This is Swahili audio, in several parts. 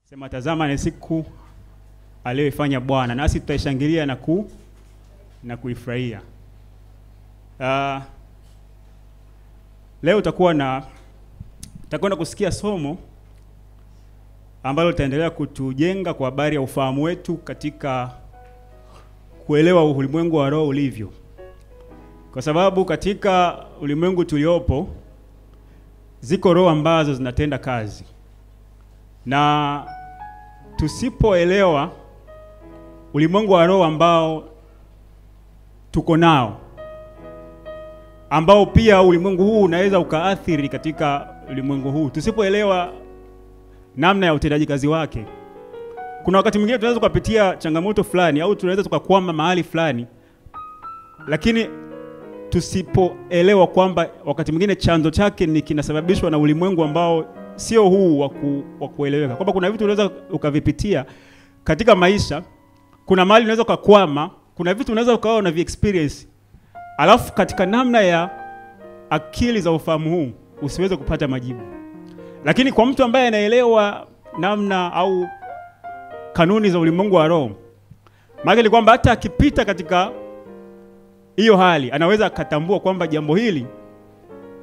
Sema tazama ni siku aliyoifanya Bwana, nasi tutaishangilia na kuifurahia. Leo tutakwenda kusikia somo ambalo litaendelea kutujenga kwa habari ya ufahamu wetu katika kuelewa ulimwengu wa roho ulivyo. Kwa sababu katika ulimwengu tuliopo ziko roho ambazo zinatenda kazi. Na tusipoelewa ulimwengu wa roho ambao tuko nao, ambao pia ulimwengu huu unaweza ukaathiri katika ulimwengu huu, tusipoelewa namna ya utendaji kazi wake, kuna wakati mwingine tunaweza kupitia changamoto fulani au tunaweza tukakwama mahali fulani, lakini tusipoelewa kwamba wakati mwingine chanzo chake ni kinasababishwa na ulimwengu ambao sio huu wa kueleweka. Kwamba kuna vitu unaweza ukavipitia katika maisha, kuna mahali unaweza kukwama, kuna vitu unaweza ukawa na experience, alafu katika namna ya akili za ufahamu huu usiweze kupata majibu. Lakini kwa mtu ambaye anaelewa namna au kanuni za ulimwengu wa roho, maana ni kwamba hata akipita katika hiyo hali anaweza akatambua kwamba jambo hili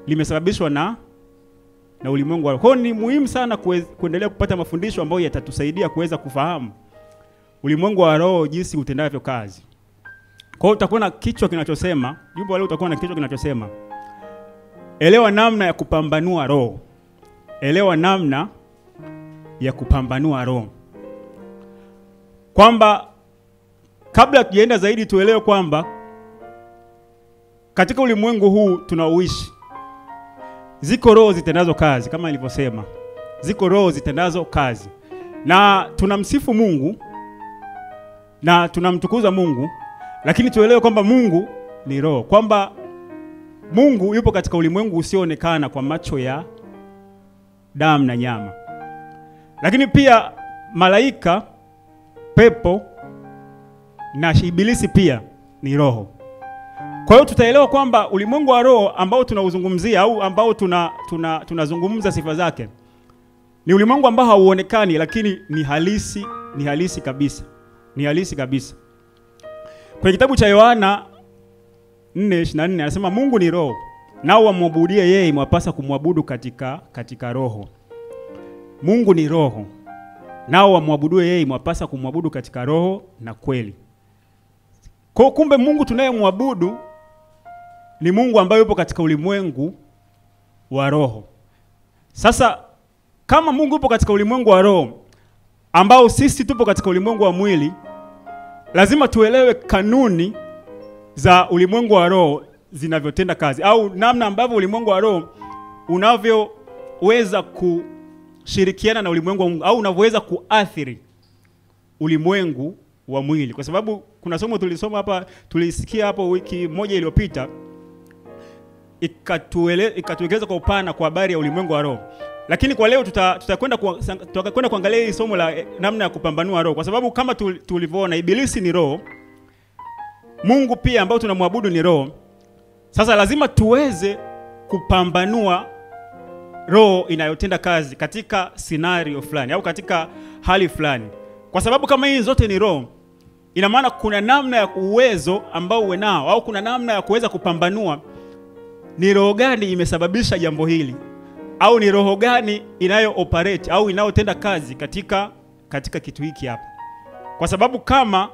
limesababishwa na ulimwengu wa roho. Kwa hiyo ni muhimu sana kuendelea kupata mafundisho ambayo yatatusaidia kuweza kufahamu ulimwengu wa roho jinsi utendavyo kazi. Kwa hiyo utakuwa na kichwa kinachosema, jumbe leo utakuwa na kichwa kinachosema elewa namna ya kupambanua roho. Elewa namna ya kupambanua roho. Kwamba kabla tujaenda zaidi tuelewe kwamba katika ulimwengu huu tunaoishi ziko roho zitendazo kazi, kama nilivyosema. Ziko roho zitendazo kazi. Na tunamsifu Mungu na tunamtukuza Mungu, lakini tuelewe kwamba Mungu ni roho. Kwamba Mungu yupo katika ulimwengu usioonekana kwa macho ya damu na nyama. Lakini pia malaika, pepo na ibilisi pia ni roho. Kwa hiyo tutaelewa kwamba ulimwengu wa roho ambao tunauzungumzia au ambao tunazungumza sifa zake ni ulimwengu ambao hauonekani, lakini ni halisi kabisa. Ni halisi kabisa. Kwenye kitabu cha Yohana 4:24 anasema Mungu ni roho, nao wamwabudie yeye mwapasa kumwabudu katika roho. Mungu ni roho, nao wamwabudie yeye mwapasa kumwabudu katika roho na kweli. Kwa kumbe Mungu tunayemwabudu ni Mungu ambaye yupo katika ulimwengu wa roho. Sasa kama Mungu yupo katika ulimwengu wa roho ambao sisi tupo katika ulimwengu wa mwili, lazima tuelewe kanuni za ulimwengu wa roho zinavyotenda kazi, au namna ambavyo ulimwengu wa roho unavyoweza kushirikiana na ulimwengu wa Mungu, au unavyoweza kuathiri ulimwengu wa mwili. Kwa sababu kuna somo tulisoma hapa, tulisikia hapo wiki moja iliyopita, ikatueleza kwa upana kwa habari ya ulimwengu wa roho. Lakini kwa leo tutakwenda kuangalia hili somo la namna ya kupambanua roho. Kwa sababu kama tulivyoona ibilisi ni roho, Mungu pia ambao tunamwabudu ni roho. Sasa lazima tuweze kupambanua roho inayotenda kazi katika scenario fulani au katika hali fulani. Kwa sababu kama hizi zote ni roho, ina maana kuna namna ya uwezo ambao uwe nao, au kuna namna ya kuweza kupambanua ni roho gani imesababisha jambo hili, au ni roho gani inayo operate au inayotenda kazi katika kitu hiki hapa. Kwa sababu kama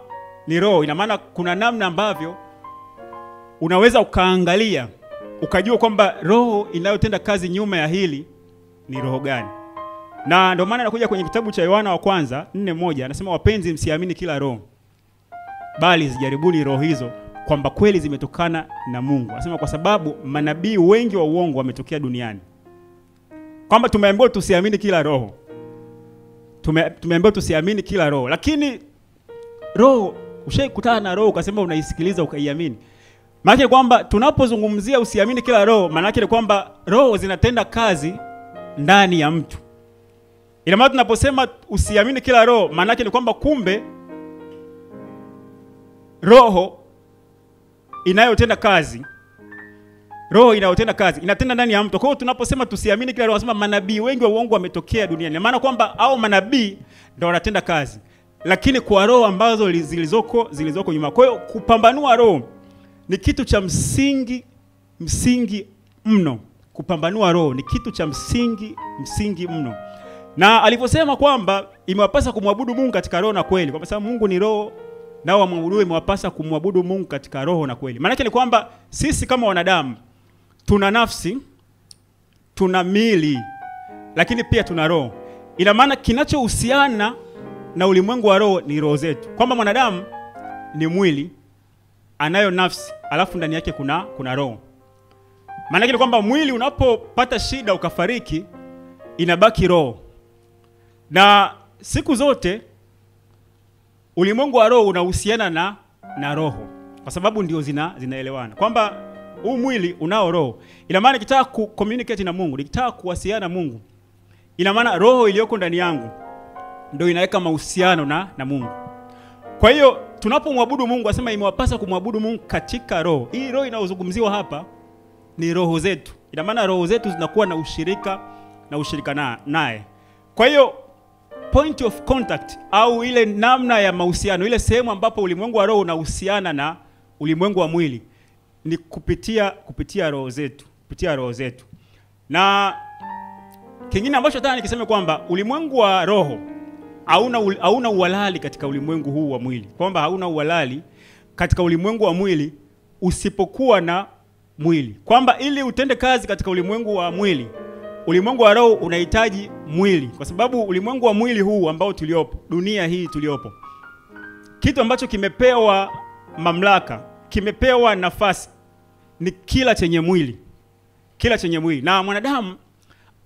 ni roho, ina maana kuna namna ambavyo unaweza ukaangalia ukajua kwamba roho inayotenda kazi nyuma ya hili ni roho gani. Na ndio maana nakuja kwenye kitabu cha Yohana wa kwanza 4:1 anasema wapenzi, msiamini kila roho, bali zijaribuni roho hizo kwamba kweli zimetokana na Mungu. Anasema kwa sababu manabii wengi wa uongo wametokea duniani. Kwamba tumeambiwa tusiamini kila roho. Tumeambiwa tusiamini kila roho. Lakini roho, ushaikutana na roho ukasema unaisikiliza ukaiamini. Maana kwamba tunapozungumzia usiamini kila roho, maana yake ni kwamba roho zinatenda kazi ndani ya mtu. Ina maana tunaposema usiamini kila roho, maana yake ni kwamba kumbe roho inayotenda kazi inatenda ndani ya mtu. Kwa hiyo tunaposema tusiamini kila roho, tunasema manabii wengi wa uongo wametokea duniani. Maana kwamba hao manabii ndio wanatenda kazi, lakini kwa roho ambazo zilizoko nyuma. Kwa hiyo kupambanua roho ni kitu cha msingi mno. Kupambanua roho ni kitu cha msingi mno. Na aliposema kwamba imewapasa kumwabudu Mungu katika roho na kweli, kwa sababu Mungu ni roho, nao wamwabudu, imewapasa kumwabudu Mungu katika roho na kweli. Maana yake ni kwamba sisi kama wanadamu tuna nafsi, tuna miili, lakini pia tuna roho. Ina maana kinachohusiana na ulimwengu wa roho ni roho zetu. Kwamba mwanadamu ni mwili, anayo nafsi, alafu ndani yake kuna roho. Maana yake ni kwamba mwili unapopata shida ukafariki, inabaki roho. Na siku zote ulimwengu wa roho unahusiana na roho, kwa sababu ndio zinaelewana. Kwamba huu mwili unao roho. Ina maana nikitaka kucommunicate na Mungu, nikitaka kuwasiliana na Mungu, ina maana roho iliyoko ndani yangu ndio inaweka mahusiano na Mungu. Kwa hiyo tunapomwabudu Mungu, asema imewapasa kumwabudu Mungu katika roho. Hii roho inayozungumziwa hapa ni roho zetu. Ina maana roho zetu zinakuwa na ushirika naye. Kwa hiyo point of contact au ile namna ya mahusiano, ile sehemu ambapo ulimwengu wa roho unahusiana na ulimwengu wa mwili ni kupitia roho zetu. Na kingine ambacho nataka nikiseme kwamba ulimwengu wa roho hauna uhalali katika ulimwengu huu wa mwili. Kwamba hauna uhalali katika ulimwengu wa mwili usipokuwa na mwili. Kwamba ili utende kazi katika ulimwengu wa mwili, ulimwengu wa roho unahitaji mwili. Kwa sababu ulimwengu wa mwili huu ambao tuliopo, dunia hii tuliopo, kitu ambacho kimepewa mamlaka, kimepewa nafasi ni kila chenye mwili. Na mwanadamu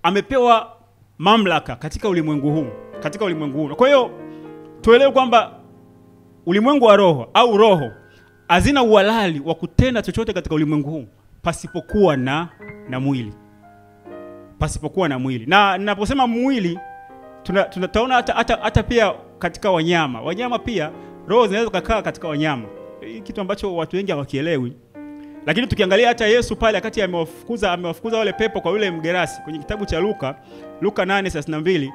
amepewa mamlaka katika ulimwengu huu. Kwa hiyo tuelewe kwamba ulimwengu wa roho au roho hazina uhalali wa kutenda chochote katika ulimwengu huu pasipokuwa na mwili. Na ninaposema mwili, tunataona hata pia katika wanyama. Wanyama pia roho zinaweza kukaa katika wanyama. Hii kitu ambacho watu wengi hawakielewi. Lakini tukiangalia hata Yesu pale wakati amewafukuza wale pepo kwa yule mgerasi kwenye kitabu cha Luka 8:32,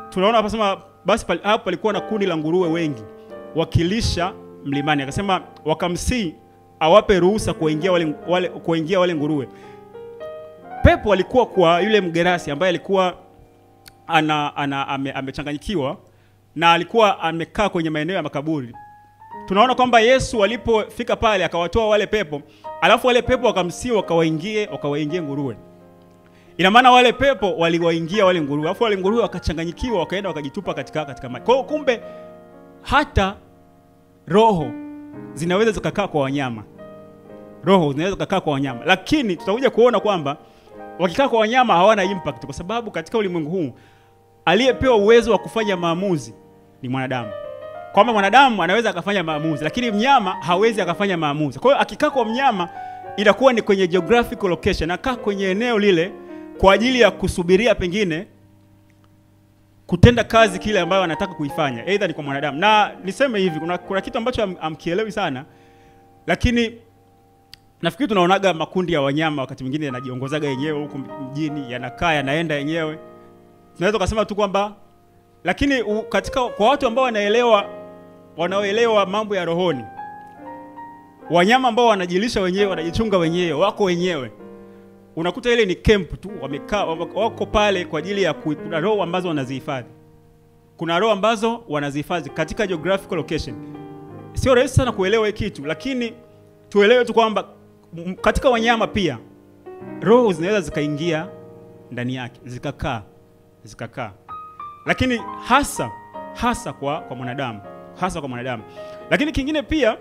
tunaona hapa basi hapo palikuwa na kundi la nguruwe wengi wakilisha mlimani. Akasema wakamsii awape ruhusa kuingia wale nguruwe. Pepo walikuwa kwa yule mgerasi ambaye alikuwa amechanganyikiwa na alikuwa amekaa kwenye maeneo ya makaburi. Tunaona kwamba Yesu alipofika pale akawatoa wale pepo, alafu wale pepo wakamsii wakawaingie nguruwe. Ina maana wale pepo waliwaingia wale nguruwe, alafu wale nguruwe wakachanganyikiwa, wakaenda wakajitupa katika maji. Kwa hiyo kumbe hata roho zinaweza zikakaa kwa wanyama. Lakini tutakuja kuona kwamba wakikaa kwa wanyama hawana impact, kwa sababu katika ulimwengu huu aliyepewa uwezo wa kufanya maamuzi ni mwanadamu. Kwamba mwanadamu anaweza akafanya maamuzi, lakini mnyama hawezi akafanya maamuzi. Kwa hiyo akikaa kwa mnyama inakuwa ni kwenye geographical location, anakaa kwenye eneo lile kwa ajili ya kusubiria pengine kutenda kazi kile ambayo anataka kuifanya, aidha ni kwa mwanadamu. Na niseme hivi, kuna kitu ambacho amkielewi sana, lakini nafikiri tunaonaga makundi ya wanyama wakati mwingine yanajiongozaga yenyewe huko mjini, yanakaa yanaenda yenyewe. Tunaweza kusema tu kwamba, lakini kwa watu ambao wanaoelewa mambo ya rohoni, wanyama ambao wanajilisha wenyewe, wanajichunga wenyewe, wako wenyewe, unakuta ile ni camp tu, wamekaa wako pale kwa ajili ya kuna roho ambazo wanazihifadhi katika geographical location. Sio rahisi sana kuelewa hiki kitu, lakini tuelewe tu kwamba katika wanyama pia roho zinaweza zikaingia ndani yake, zikakaa. Lakini hasa kwa mwanadamu, Lakini kingine pia,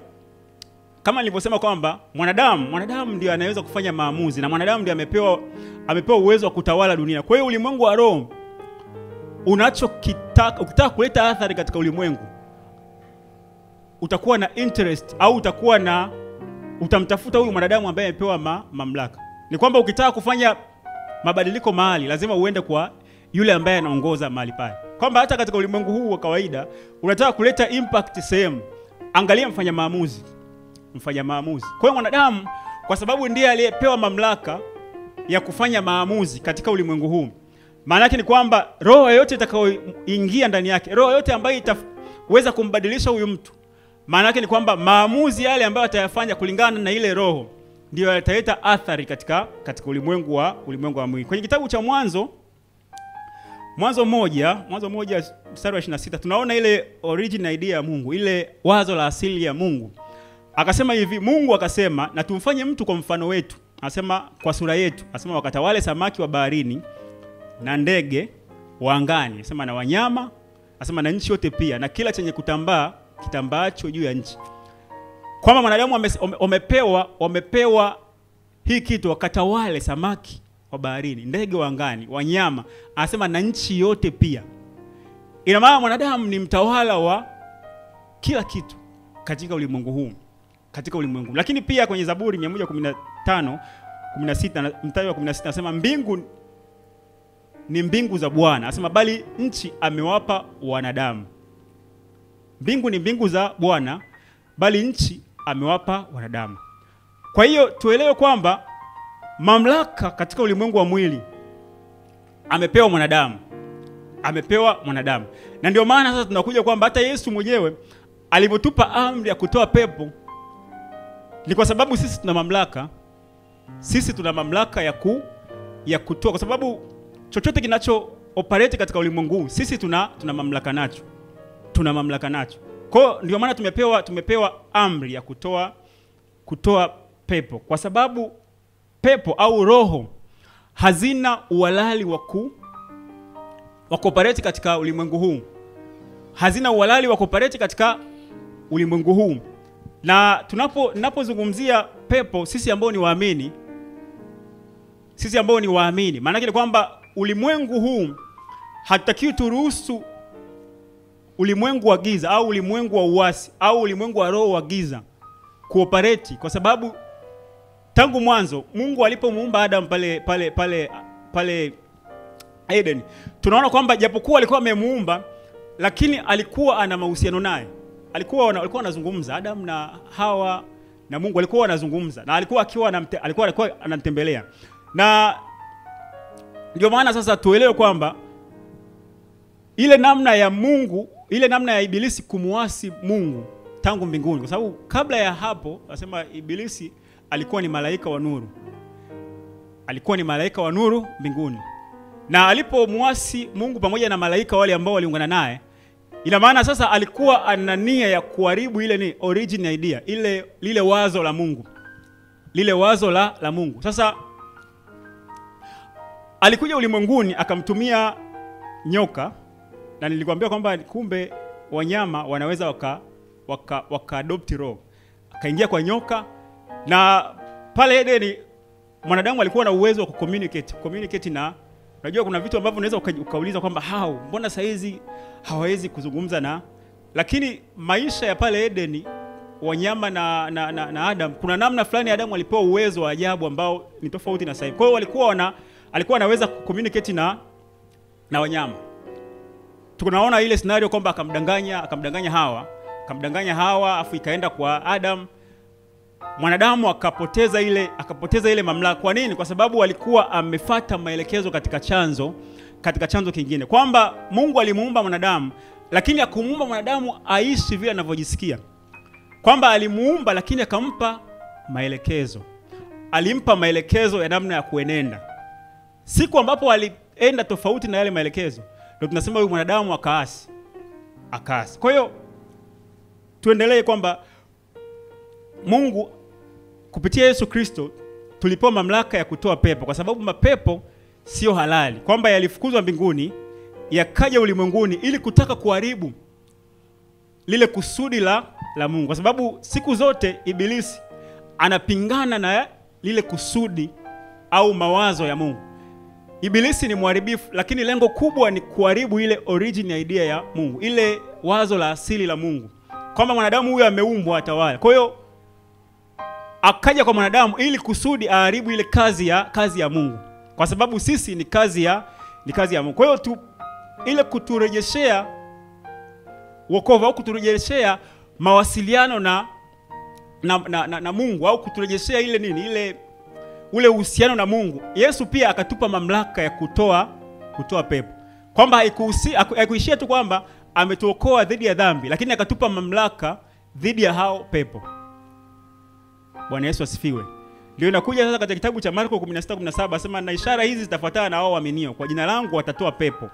kama nilivyosema kwamba mwanadamu ndio anaweza kufanya maamuzi, na mwanadamu ndio amepewa uwezo wa kutawala dunia. Kwa hiyo ulimwengu wa roho ukitaka kuleta athari katika ulimwengu, utakuwa na interest au utamtafuta huyu mwanadamu ambaye amepewa mamlaka. Ni kwamba ukitaka kufanya mabadiliko mahali, lazima uende kwa yule ambaye anaongoza mahali pale. Kwamba hata katika ulimwengu huu wa kawaida, unataka kuleta impact sehemu, angalia mfanya maamuzi. Kwa hiyo mwanadamu, kwa sababu ndiye aliyepewa mamlaka ya kufanya maamuzi katika ulimwengu huu, Maana yake ni kwamba roho yote itakayoingia ndani yake, roho yote ambayo itaweza kumbadilisha huyu mtu, maana yake ni kwamba maamuzi yale ambayo atayafanya kulingana na ile roho ndio yataleta athari katika ulimwengu wa mwili. Kwenye kitabu cha Mwanzo moja mstari wa 26 tunaona ile original idea ya Mungu, ile wazo la asili ya Mungu. Akasema hivi, Mungu akasema, na tumfanye mtu kwa mfano wetu, anasema kwa sura yetu, anasema wakatawale samaki wa baharini na ndege wa angani, anasema na wanyama, anasema na nchi yote pia, na kila chenye kutambaa kitambaacho juu ya nchi. Kwamba wanadamu wamepewa hii kitu, wakatawale samaki wa baharini, ndege wa angani, wanyama, anasema na nchi yote pia. Ina maana mwanadamu ni mtawala wa kila kitu katika ulimwengu huu, Lakini pia kwenye Zaburi 115:16 mstari wa 16 anasema mbingu ni mbingu za Bwana, anasema bali nchi amewapa wanadamu. Mbingu ni mbingu za Bwana, bali nchi amewapa wanadamu. Kwa hiyo tuelewe kwamba mamlaka katika ulimwengu wa mwili amepewa mwanadamu. Na ndio maana sasa tunakuja kwamba hata Yesu mwenyewe alipotupa amri ya kutoa pepo ni kwa sababu sisi tuna mamlaka. Sisi tuna mamlaka ya kutoa, kwa sababu chochote kinacho operate katika ulimwengu sisi tuna mamlaka nacho. Kwa ndio maana tumepewa amri ya kutoa pepo, kwa sababu pepo au roho hazina uhalali wa kuoperate katika ulimwengu huu. Na tunapozungumzia pepo, sisi ambao ni waamini, maana yake ni kwamba ulimwengu huu hatutakiwi turuhusu ulimwengu wa giza au ulimwengu wa uasi au ulimwengu wa roho wa giza kuoperate, kwa sababu tangu mwanzo Mungu alipomuumba Adam pale Eden, tunaona kwamba japokuwa alikuwa amemuumba, lakini alikuwa ana mahusiano naye. Alikuwa anazungumza, Adam na Hawa na Mungu alikuwa anazungumza, na alikuwa anamtembelea. Na ndio maana sasa tuelewe kwamba ile namna ya Ibilisi kumuasi Mungu tangu mbinguni, kwa sababu kabla ya hapo nasema Ibilisi alikuwa ni malaika wa nuru mbinguni. Na alipomuasi Mungu pamoja na malaika wale ambao waliungana naye, ina maana sasa alikuwa ana nia ya kuharibu ile ni original idea, lile wazo la Mungu. La Mungu. Sasa alikuja ulimwenguni akamtumia nyoka, na nilikwambia kwamba kumbe wanyama wanaweza waka adopt roho. Akaingia kwa nyoka, na pale Edeni mwanadamu alikuwa na uwezo wa communicate na, unajua kuna vitu ambavyo unaweza ukauliza kwamba mbona saizi hawawezi kuzungumza lakini maisha ya pale Edeni, wanyama na Adam, kuna namna fulani Adam alipewa uwezo wa ajabu ambao ni tofauti na sasa. Kwa hiyo alikuwa anaweza communicate na wanyama. Tunaona ile scenario kwamba akamdanganya Hawa, afu ikaenda kwa Adam. Mwanadamu akapoteza ile mamlaka. Kwa nini? Kwa sababu alikuwa amefuata maelekezo katika chanzo kingine. Kwamba Mungu alimuumba mwanadamu, lakini akumuumba mwanadamu aishi vile anavyojisikia. Kwamba alimuumba lakini akampa maelekezo. Alimpa maelekezo ya namna ya kuenenda. Siku ambapo alienda tofauti na yale maelekezo, ndio tunasema huyu mwanadamu akaasi. Kwa hiyo tuendelee kwamba Mungu kupitia Yesu Kristo tulipewa mamlaka ya kutoa pepo, kwa sababu mapepo sio halali. Kwamba yalifukuzwa mbinguni yakaja ulimwenguni ili kutaka kuharibu lile kusudi la Mungu, kwa sababu siku zote Ibilisi anapingana na lile kusudi au mawazo ya Mungu. Ibilisi ni mharibifu, lakini lengo kubwa ni kuharibu ile original idea ya Mungu, ile wazo la asili la Mungu, kwamba mwanadamu huyu ameumbwa atawala. Kwa hiyo akaja kwa mwanadamu ili kusudi aharibu ile kazi ya Mungu, kwa sababu sisi ni kazi ya Mungu. Kwa hiyo ile kuturejeshea wokovu au kuturejeshea mawasiliano na Mungu, au kuturejeshea ule uhusiano na Mungu, Yesu pia akatupa mamlaka ya kutoa pepo. Kwamba haikuishia tu kwamba ametuokoa dhidi ya dhambi, lakini akatupa mamlaka dhidi ya hao pepo. Bwana Yesu asifiwe. Ndio inakuja sasa katika kitabu cha Marko 16:17 asema, na ishara hizi zitafuatana na hao waaminio, kwa jina langu watatoa pepo,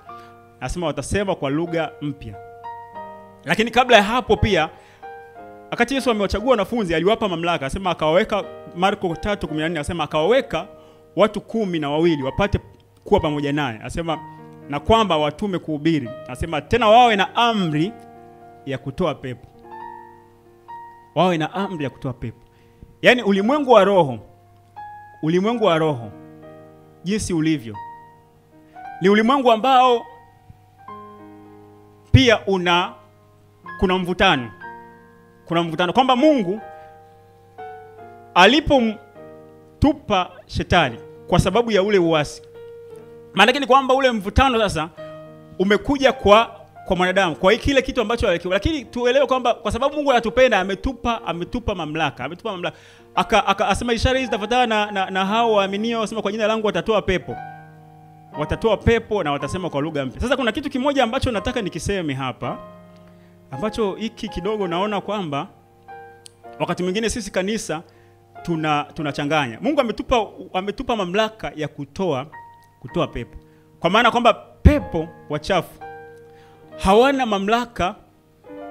asema watasema kwa lugha mpya. Lakini kabla ya hapo pia, wakati Yesu amewachagua wanafunzi, aliwapa mamlaka, asema akawaweka, Marko 3:14 asema akawaweka watu 12 wapate kuwa pamoja naye, asema na kwamba watume kuhubiri, asema tena wawe na amri ya kutoa pepo. Wawe na amri ya kutoa pepo. Yaani ulimwengu wa roho jinsi ulivyo ni ulimwengu ambao pia kuna mvutano. Kuna mvutano kwamba Mungu alipomtupa shetani kwa sababu ya ule uasi, maana yake ni kwamba ule mvutano sasa umekuja kwa mwanadamu, kwa kile kitu ambacho alikiwa. Lakini tuelewe kwamba kwa sababu Mungu anatupenda, ametupa mamlaka. Akasema ishara hizi zitafuatana na hao waaminio, asema kwa jina langu watatoa pepo na watasema kwa lugha mpya. Sasa kuna kitu kimoja ambacho nataka nikiseme hapa, ambacho hiki kidogo naona kwamba wakati mwingine sisi kanisa tunachanganya. Mungu ametupa mamlaka ya kutoa pepo. Kwa maana kwamba pepo wachafu hawana mamlaka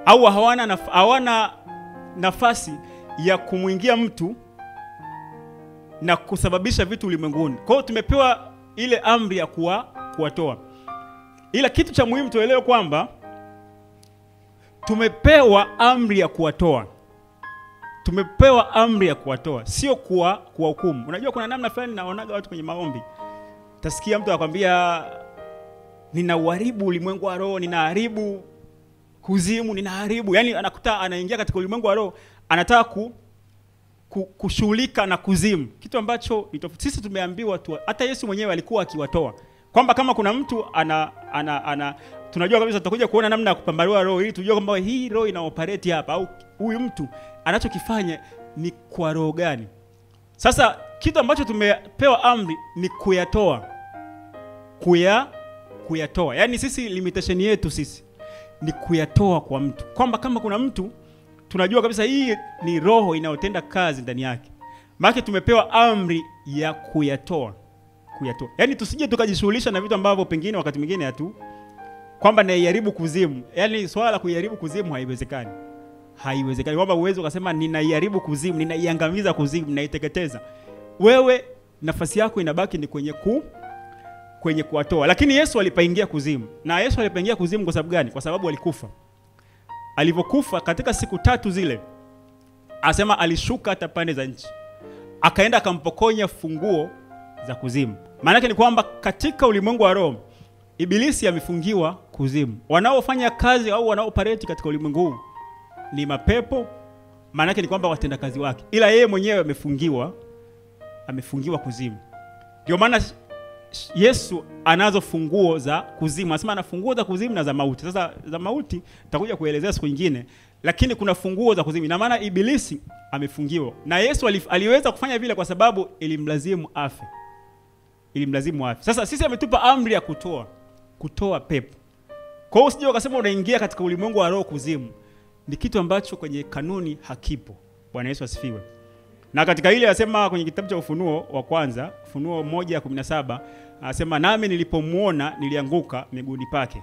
au hawana nafasi ya kumuingia mtu na kusababisha vitu ulimwenguni. Kwa hiyo tumepewa ile amri ya kuwatoa. Ila kitu cha muhimu tuelewe kwamba tumepewa amri ya kuwatoa. Tumepewa amri ya kuwatoa, sio kuwahukumu. Unajua kuna namna fulani naonaga watu kwenye maombi, utasikia mtu anakuambia ninauharibu ulimwengu wa roho, ninaharibu kuzimu, ninaharibu. Yaani anaingia katika ulimwengu wa roho, anataka kushughulika na kuzimu, kitu ambacho sisi tumeambiwa tu. Hata Yesu mwenyewe alikuwa akiwatoa, kwamba kama kuna mtu tunajua kabisa tutakuja kuona namna ya kupambanua roho ili tujue kwamba hii roho ina operate hapa, au huyu mtu anachokifanya ni kwa roho gani. Sasa kitu ambacho tumepewa amri ni kuyatoa. Yaani sisi limitation yetu sisi ni kuyatoa kwa mtu. Kwamba kama kuna mtu tunajua kabisa hii ni roho inayotenda kazi ndani yake, maana tumepewa amri ya kuyatoa. Yaani tusije tukajishughulisha na vitu ambavyo pengine wakati mwingine kwamba naiharibu kuzimu. Yaani swala la kuiharibu kuzimu haiwezekani. Kwamba uwezo ukasema ninaiharibu kuzimu, ninaiangamiza kuzimu, ninaiteketeza. Wewe nafasi yako inabaki ni kwenye kuwatoa. Lakini Yesu alipaingia kuzimu. Na Yesu alipaingia kuzimu kwa sababu gani? Kwa sababu alikufa. Alivyokufa katika siku 3 zile, asema alishuka hata pande za nchi, akaenda akampokonya funguo za kuzimu. Maana yake ni kwamba katika ulimwengu wa roho Ibilisi amefungiwa kuzimu. Wanaofanya kazi au wanaoperate katika ulimwengu huu ni mapepo, maana yake ni kwamba watenda kazi wake. Ila yeye mwenyewe amefungiwa kuzimu. Ndio maana Yesu anazo funguo za kuzimu. Anasema ana funguo za kuzimu na za mauti. Sasa za mauti nitakuja kuelezea siku nyingine, lakini kuna funguo za kuzimu. Na maana Ibilisi amefungiwa. Na Yesu aliweza kufanya vile kwa sababu ilimlazimu afe. Sasa sisi ametupa amri ya kutoa pepo. Kwa hiyo usije ukasema unaingia katika ulimwengu wa roho kuzimu. Ni kitu ambacho kwenye kanuni hakipo. Bwana Yesu asifiwe. Na katika ile anasema kwenye kitabu cha Ufunuo wa kwanza, Ufunuo 1:17, anasema nami nilipomuona nilianguka miguuni pake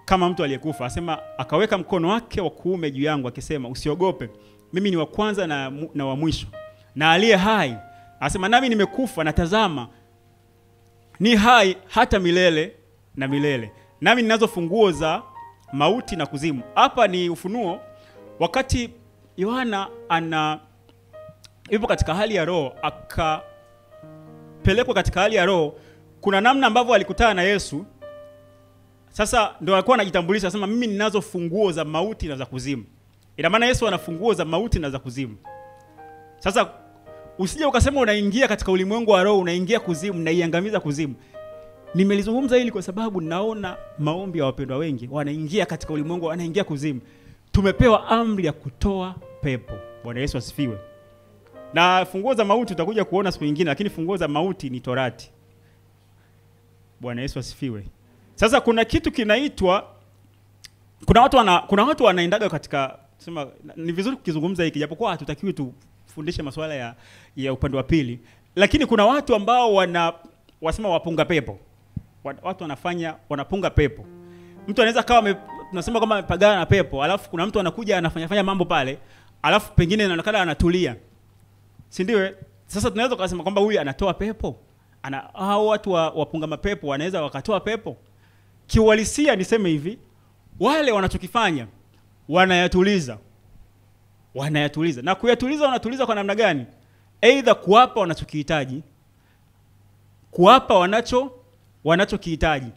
kama mtu aliyekufa. Anasema akaweka mkono wake wa kuume juu yangu akisema, usiogope, mimi ni wa kwanza na wa mwisho na aliye hai. Anasema nami nimekufa na tazama ni hai hata milele na milele, nami ninazo funguo za mauti na kuzimu. Hapa ni Ufunuo wakati Yohana yupo katika hali ya roho, akapelekwa katika hali ya roho. Kuna namna ambavyo alikutana na Yesu. Sasa ndio alikuwa anajitambulisha, anasema mimi ninazo funguo za mauti na za kuzimu. Ina maana Yesu ana funguo za mauti na za kuzimu. Sasa usije ukasema unaingia katika ulimwengu wa roho, unaingia kuzimu, unaiangamiza kuzimu. Nimelizungumza hili kwa sababu naona maombi ya wapendwa wengi wanaingia katika ulimwengu, wanaingia kuzimu. Tumepewa amri ya kutoa pepo. Bwana Yesu asifiwe. Na funguo za mauti tutakuja kuona siku nyingine, lakini funguo za mauti ni Torati. Bwana Yesu asifiwe. Sasa kuna kitu kinaitwa, kuna watu wanaendaga katika, sema ni vizuri kukizungumza hiki japokuwa hatutakiwi tufundishe masuala ya upande wa pili, lakini kuna watu ambao wasema wapunga pepo. Watu wanapunga pepo. Mtu anaweza kawa tunasema kama amepagana na pepo, alafu kuna mtu anakuja anafanya mambo pale, alafu pengine inaonekana anatulia. Si ndio? Sasa tunaweza kusema kwamba huyu anatoa pepo. Hao watu wapunga mapepo wanaweza wakatoa pepo. Kiuhalisia niseme hivi, wale wanachokifanya wanayatuliza. Na kuyatuliza wanatuliza kwa namna gani? Either kuwapa wanachokihitaji, kuwapa wanachokihitaji,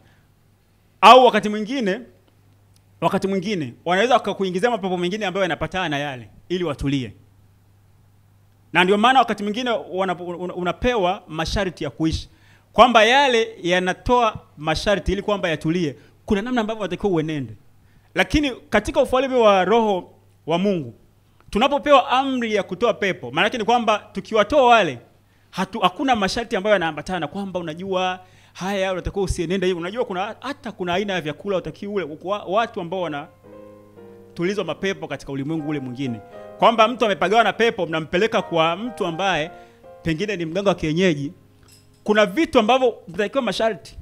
au wakati mwingine wanaweza kukuingizia mapepo mengine ambayo yanapatana na yale ili watulie. Na ndio maana wakati mwingine unapewa masharti ya kuishi, kwamba yale yanatoa masharti ili kwamba yatulie. Kuna namna ambavyo unatakiwa uenende. Lakini katika ufalme wa roho wa Mungu, tunapopewa amri ya kutoa pepo, maana yake ni kwamba tukiwatoa wale, hakuna masharti ambayo yanaambatana kwamba unajua haya unatakiwa usienende hivi. Unajua kuna aina ya vyakula utakiwa ule. Watu ambao wanatulizwa mapepo katika ulimwengu ule mwingine, kwamba mtu amepagawa na pepo, mnampeleka kwa mtu ambaye pengine ni mganga wa kienyeji. Kuna vitu ambavyo mtakiwa masharti.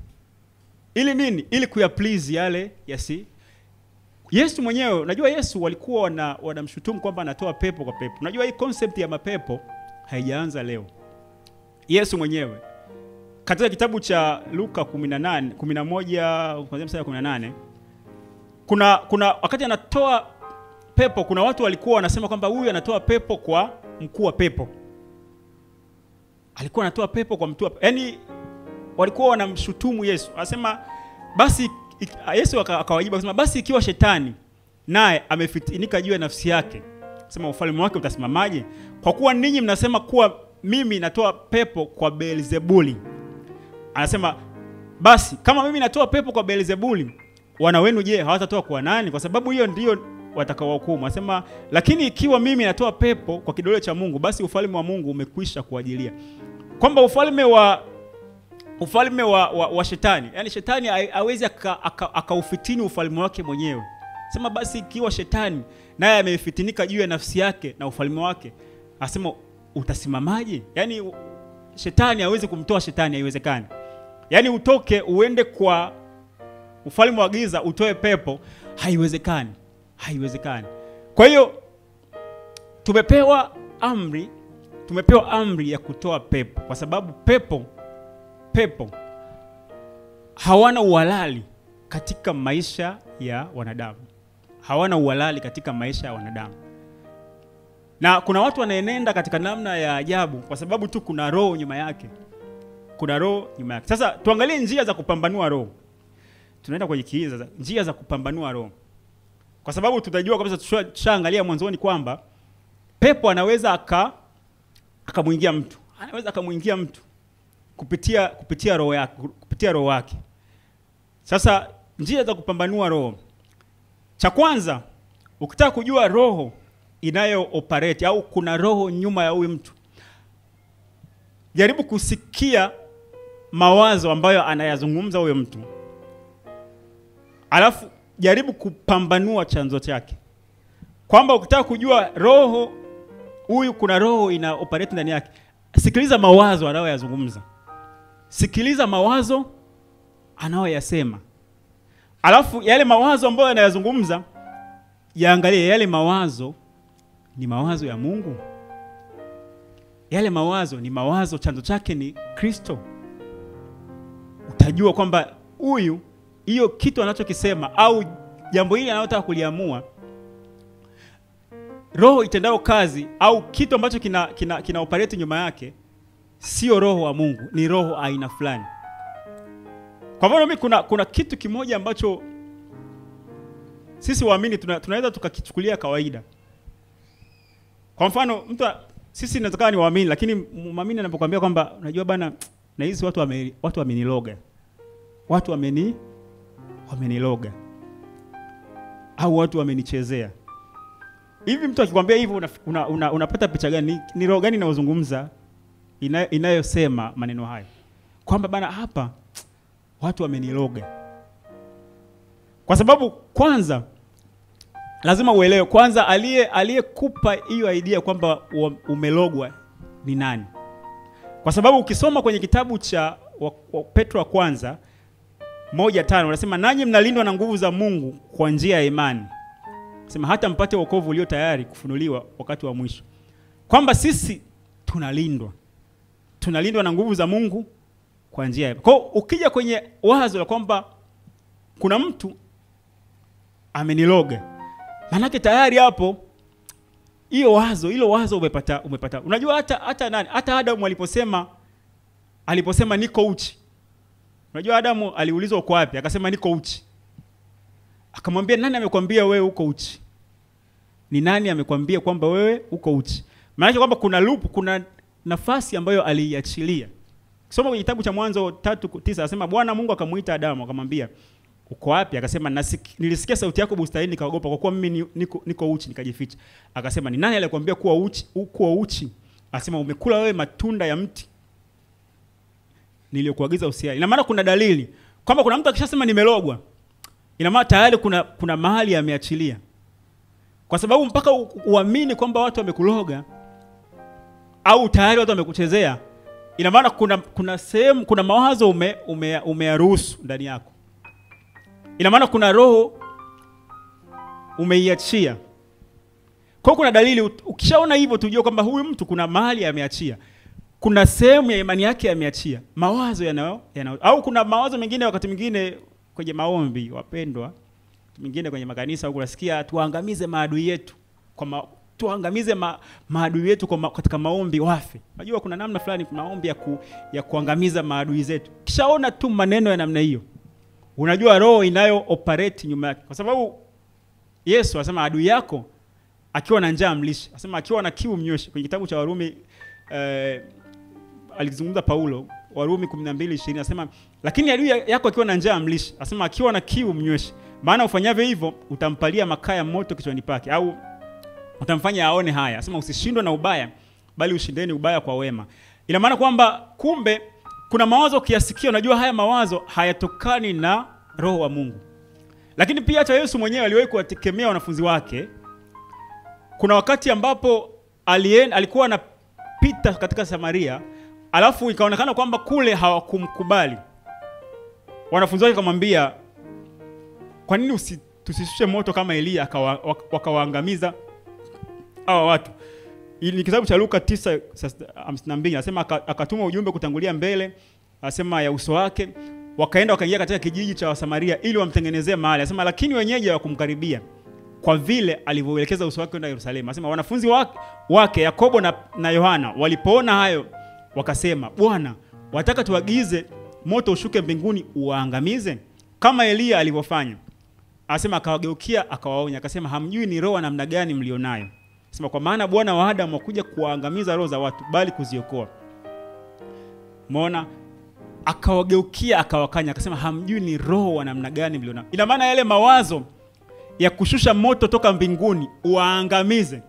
Ili nini? Ili kuyaplease yale yasi. Yesu mwenyewe, unajua Yesu walikuwa wanamshutumu kwamba anatoa pepo kwa pepo. Unajua hii concept ya mapepo haijaanza leo. Yesu mwenyewe katika kitabu cha Luka 11 kuanzia mstari 18, kuna wakati anatoa pepo, kuna watu walikuwa wanasema kwamba huyu anatoa pepo kwa mkuu wa pepo. Alikuwa anatoa pepo kwa mtu, yaani walikuwa wanamshutumu Yesu. Anasema basi, Yesu akawajibu akasema, basi ikiwa shetani naye amefitinika juu ya nafsi yake, sema ufalme wake utasimamaje? Kwa kuwa ninyi mnasema kuwa mimi natoa pepo kwa Beelzebuli. Anasema basi kama mimi natoa pepo kwa Beelzebuli, wana wenu je, hawatatoa kwa nani? Kwa sababu hiyo ndio watakaohukumu. Anasema lakini ikiwa mimi natoa pepo kwa kidole cha Mungu, basi ufalme wa Mungu umekwisha kuajilia. Kwamba ufalme wa shetani, yani shetani hawezi akaufitini ufalme wake mwenyewe. Sema basi ikiwa shetani naye amefitinika juu ya nafsi yake na ufalme wake, asema utasimamaje? Yani shetani hawezi kumtoa shetani, haiwezekani. Yani utoke uende kwa ufalme wa giza utoe pepo, haiwezekani. Kwa hiyo tumepewa amri ya kutoa pepo, kwa sababu pepo hawana uhalali katika maisha ya wanadamu. Na kuna watu wanaenenda katika namna ya ajabu kwa sababu tu kuna roho nyuma yake. Sasa tuangalie njia za kupambanua roho. Tunaenda kwenye kiiza njia za kupambanua roho. Kwa sababu tutajua kabisa, tushaangalia mwanzoni kwamba pepo anaweza akamuingia mtu. Anaweza akamuingia mtu kupitia roho yake. Sasa njia za kupambanua roho. Cha kwanza, ukitaka kujua roho inayo operate au kuna roho nyuma ya huyu mtu, jaribu kusikia mawazo ambayo anayazungumza huyo mtu. Alafu jaribu kupambanua chanzo chake. Kwamba ukitaka kujua roho huyu, kuna roho ina operate ndani yake, sikiliza mawazo anayoyazungumza. Sikiliza mawazo anayoyasema. Alafu yale mawazo ambayo anayazungumza, yaangalie yale mawazo ni mawazo ya Mungu. Yale mawazo ni mawazo, chanzo chake ni Kristo. Utajua kwamba huyu, hiyo kitu anachokisema au jambo hili anayotaka kuliamua, roho itendao kazi au kitu ambacho kina operate nyuma yake sio roho wa Mungu, ni roho aina fulani. Kwa mfano mimi kuna kitu kimoja ambacho sisi waamini tunaweza tukakichukulia kawaida. Kwa mfano sisi tunataka ni waamini, lakini muamini anapokuambia kwamba unajua bana, na hizi watu wameniloga. Watu wameniloga. Au watu wamenichezea. Hivi mtu akikwambia hivyo unapata picha gani? Ni roho gani inayozungumza inayosema maneno hayo? Kwamba bana hapa watu wameniloga. Kwa sababu kwanza lazima uelewe kwanza aliyekupa hiyo idea kwamba umelogwa ni nani. Kwa sababu ukisoma kwenye kitabu cha Petro wa kwanza 1:5 unasema nanyi mnalindwa na nguvu za Mungu kwa njia ya imani. Sema hata mpate wokovu ulio tayari kufunuliwa wakati wa mwisho. Kwamba sisi tunalindwa na nguvu za Mungu kwa njia ya. Kwa ukija kwenye wazo la kwamba kuna mtu ameniloga, manake tayari hapo hilo wazo umepata. Unajua hata Adamu aliposema niko uchi. Unajua Adamu aliulizwa uko wapi? Akasema niko uchi. Akamwambia nani amekwambia wewe uko uchi? Ni nani amekwambia kwamba wewe uko uchi? Maana kwamba kuna loop, kuna nafasi ambayo aliiachilia. Kisoma kwenye kitabu cha Mwanzo 3:9 anasema Bwana Mungu akamuita Adamu akamwambia uko wapi? Akasema nilisikia sauti yako bustanini nikaogopa kwa kuwa mimi niko uchi nikajificha. Akasema ni nani aliyekwambia kuwa uchi? Akasema umekula wewe matunda ya mti niliyokuagiza usiale. Ina maana kuna dalili kwamba kuna mtu akishasema nimelogwa, ina maana tayari kuna mahali ameachilia. Kwa sababu mpaka uamini kwamba watu wamekuloga au tayari watu wamekuchezea, ina maana kuna sehemu, kuna mawazo umeyaruhusu ndani yako. Ina maana kuna roho umeiachia. Kwa kuna dalili, ukishaona hivyo tujue kwamba huyu mtu kuna mahali ameachia. Kuna sehemu ya imani yake ameachia. Mawazo yanao au kuna mawazo mengine wakati mwingine kwenye maombi wapendwa, mwingine kwenye makanisa huko unasikia tuangamize maadui yetu tuangamize maadui yetu katika maombi wafe. Unajua kuna namna fulani maombi ya kuangamiza maadui zetu. Kishaona tu maneno ya namna hiyo, unajua roho inayo operate nyuma yake. Kwa sababu Yesu anasema adui yako akiwa na njaa mlishe. Anasema akiwa na kiu mnyweshe. Kwenye kitabu cha Warumi alizungumza Paulo, Warumi 12:20 anasema lakini adui yako akiwa na njaa mlishe. Anasema akiwa na kiu mnyweshe. Maana ufanyavyo hivyo utampalia makaa ya moto kichwani pake au utamfanya aone haya. Anasema usishindwe na ubaya bali ushindeni ubaya kwa wema. Ina maana kwamba kumbe kuna mawazo kiasikia, unajua haya mawazo hayatokani na roho wa Mungu. Lakini pia hata Yesu mwenyewe aliwahi kuwatekemea wanafunzi wake. Kuna wakati ambapo alikuwa anapita katika Samaria, alafu ikaonekana kwamba kule hawakumkubali. Wanafunzi wake akamwambia kwa nini tusishushe moto kama Elia wakawaangamiza hawa watu. Ni kitabu cha Luka 9:52 anasema akatuma ujumbe kutangulia mbele, anasema ya uso wake, wakaenda wakaingia katika kijiji cha Samaria ili wamtengenezee mahali. Anasema lakini wenyeji hawakumkaribia kwa vile alivyoelekeza uso wake kwenda Yerusalemu. Anasema wanafunzi wake Yakobo na Yohana walipoona hayo wakasema Bwana, wataka tuagize moto ushuke mbinguni uwaangamize kama Elia alivyofanya? Anasema akawageukia akawaonya akasema hamjui ni roho namna gani mlionayo. Anasema kwa maana Bwana wa Adamu hakuja kuangamiza roho za watu bali kuziokoa. Umeona? Akawageukia akawakanya akasema hamjui ni roho wa namna gani mlionayo. Ina maana yale mawazo ya kushusha moto toka mbinguni uwaangamize,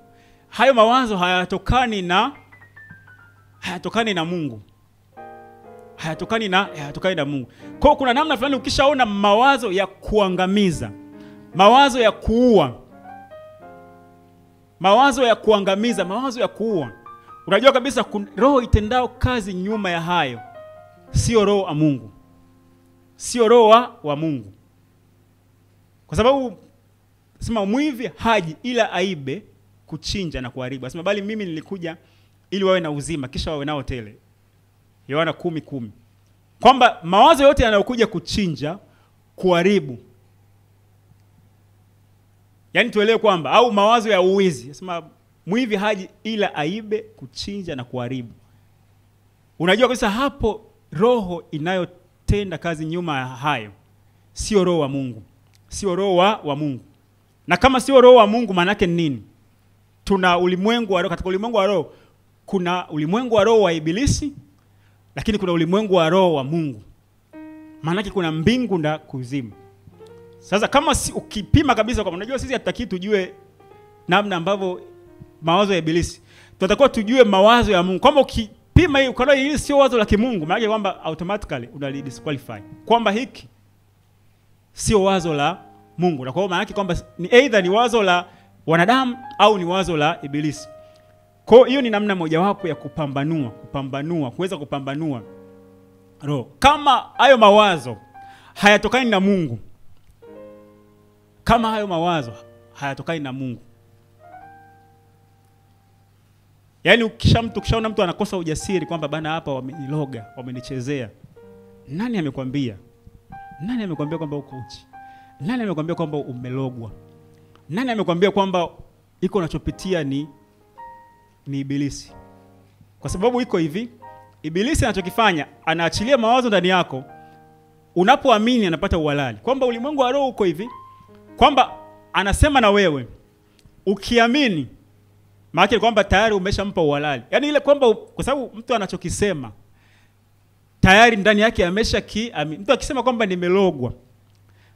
hayo mawazo hayatokani na Mungu. Hayatokani na Mungu. Kwa kuna namna fulani ukishaona mawazo ya kuangamiza, mawazo ya kuua, mawazo ya kuangamiza, mawazo ya kuua, unajua kabisa roho itendao kazi nyuma ya hayo sio roho wa Mungu. Sio roho wa Mungu. Kwa sababu sema mwivi haji ila aibe, kuchinja na kuharibu. Sema bali mimi nilikuja ili wawe na uzima kisha wawe nao tele. Yohana 10:10. Kwamba mawazo yote yanayokuja kuchinja, kuharibu. Yaani tuelewe kwamba au mawazo ya uwizi. Nasema mwivi haji ila aibe, kuchinja na kuharibu. Unajua kabisa hapo roho inayotenda kazi nyuma ya hayo sio roho wa Mungu. Sio roho wa Mungu. Na kama sio roho wa Mungu maana yake ni nini? Tuna ulimwengu wa roho. Katika ulimwengu wa roho kuna ulimwengu wa roho wa ibilisi, lakini kuna ulimwengu wa roho wa Mungu. Maana yake kuna mbingu na kuzimu. Sasa kama ukipima kabisa, kwa unajua sisi hatutaki tujue namna ambavyo mawazo ya ibilisi, tunatakiwa tujue mawazo ya Mungu. Kama ukipima hii ukaona hili sio wazo la kimungu, maana yake kwamba automatically unalidisqualify kwamba hiki sio wazo Mungu. Na kwa maana yake kwamba ni either ni wazo la wanadamu au ni wazo la ibilisi. Kwa hiyo ni namna mojawapo ya kuweza kupambanua roho. Kama hayo mawazo hayatokani na Mungu, na Mungu, yaani ukishaona mtu anakosa ujasiri kwamba bana hapa wameniloga, wamenichezea. Nani amekwambia? Nani amekwambia kwamba uko uchi? Nani amekwambia kwamba umelogwa? Nani amekwambia kwamba iko unachopitia ni ibilisi? Kwa sababu iko hivi, ibilisi anachokifanya, anaachilia mawazo ndani yako. Unapoamini anapata uhalali. Kwamba ulimwengu wa roho uko hivi, kwamba anasema na wewe. Ukiamini, maana kwamba tayari umeshampa uhalali. Yaani ile kwamba kwa sababu mtu anachokisema tayari ndani yake ameshakiamini. Mtu akisema kwamba nimelogwa,